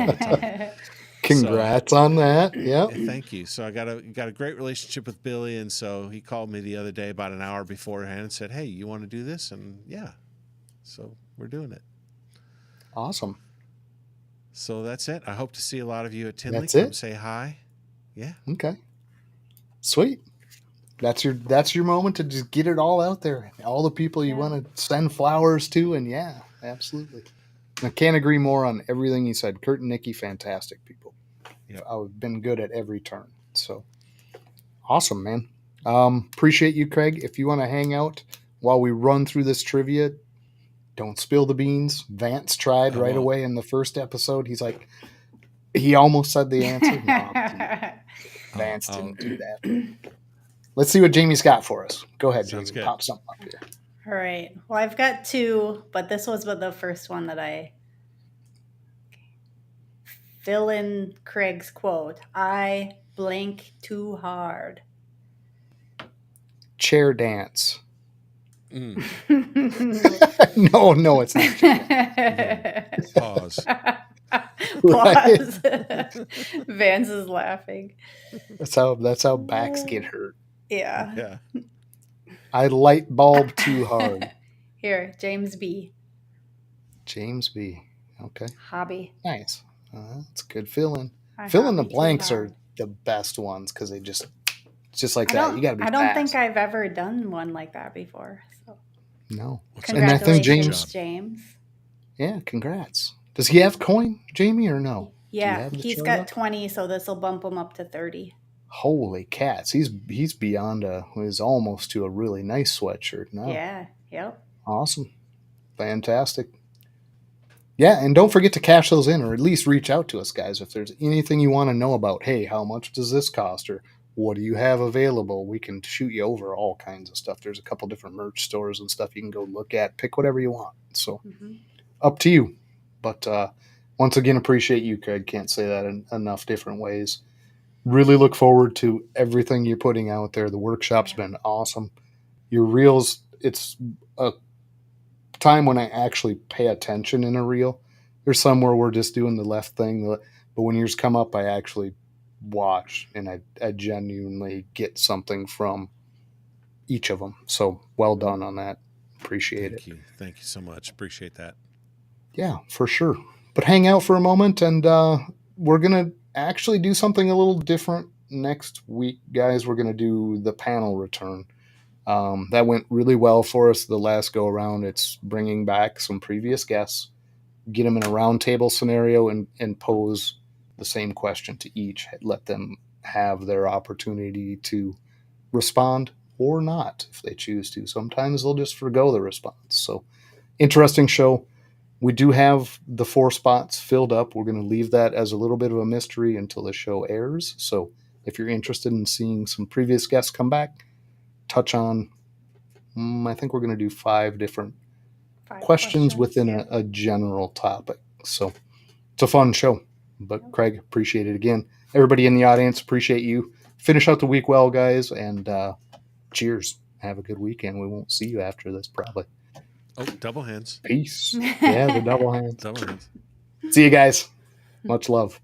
the time. Congrats on that. Yeah. Thank you. So I got a great relationship with Billy, and so he called me the other day about an hour beforehand and said, "Hey, you want to do this?" And yeah, so we're doing it. Awesome. So that's it. I hope to see a lot of you at Tinley. That's Come it? say hi. Yeah. Okay. Sweet. That's your moment to just get it all out there. All the people you want to send flowers to, and yeah, absolutely. I can't agree more on everything you said. Kurt and Nikki, fantastic people. Yep. I've been good at every turn. So awesome, man. Appreciate you, Craig. If you want to hang out while we run through this trivia, don't spill the beans. Vance tried right away in the first episode. He's like, he almost said the answer. No, Vance didn't do that. Let's see what Jamie's got for us. Go ahead, Sounds Jamie. good. Pop something up here. All right. Well, I've got 2, but this was the first one that I fill in Craig's quote. I blink too hard. Chair dance. Mm. No, it's not. Pause. Pause. Vance is laughing. That's how backs get hurt. Yeah. Yeah. I light bulb too hard. Here, James B. James B. Okay. Hobby. Nice. That's good filling. I Fill in the hobby too blanks hard. are the best ones because they just like that. You got to be I don't fast. think I've ever done one like that before. So No. And I think congratulations, James. Yeah, congrats. Does he have coin, Jamie, or no? Yeah, he's got 20, so this will bump him up to 30. Holy cats. He's beyond he's almost to a really nice sweatshirt now. Yeah, yep. Awesome. Fantastic. Yeah, and don't forget to cash those in, or at least reach out to us, guys. If there's anything you want to know about, hey, how much does this cost, or what do you have available? We can shoot you over all kinds of stuff. There's a couple different merch stores and stuff you can go look at. Pick whatever you want. So up to you. But once again, appreciate you, Craig. Can't say that in enough different ways. Really look forward to everything you're putting out there. The workshop's been awesome. Your reels, it's a time when I actually pay attention in a reel. There's some where we're just doing the left thing, but when yours come up, I actually watch and I genuinely get something from each of them. So well done on that. Appreciate it. Thank you so much. Appreciate that. Yeah, for sure. But hang out for a moment, and we're going to actually do something a little different next week, guys. We're going to do the panel return. That went really well for us the last go around. It's bringing back some previous guests, get them in a round table scenario and pose the same question to each. Let them have their opportunity to respond or not if they choose to. Sometimes they'll just forgo the response. So interesting show. We do have the 4 spots filled up. We're going to leave that as a little bit of a mystery until the show airs. So if you're interested in seeing some previous guests come back, touch on, I think we're going to do 5 different questions within a general topic. So it's a fun show. But Craig, appreciate it again. Everybody in the audience, appreciate you. Finish out the week well, guys, and cheers. Have a good weekend. We won't see you after this, probably. Oh, double hands. Peace. Yeah, the double hands. Double hands. See you guys. Much love.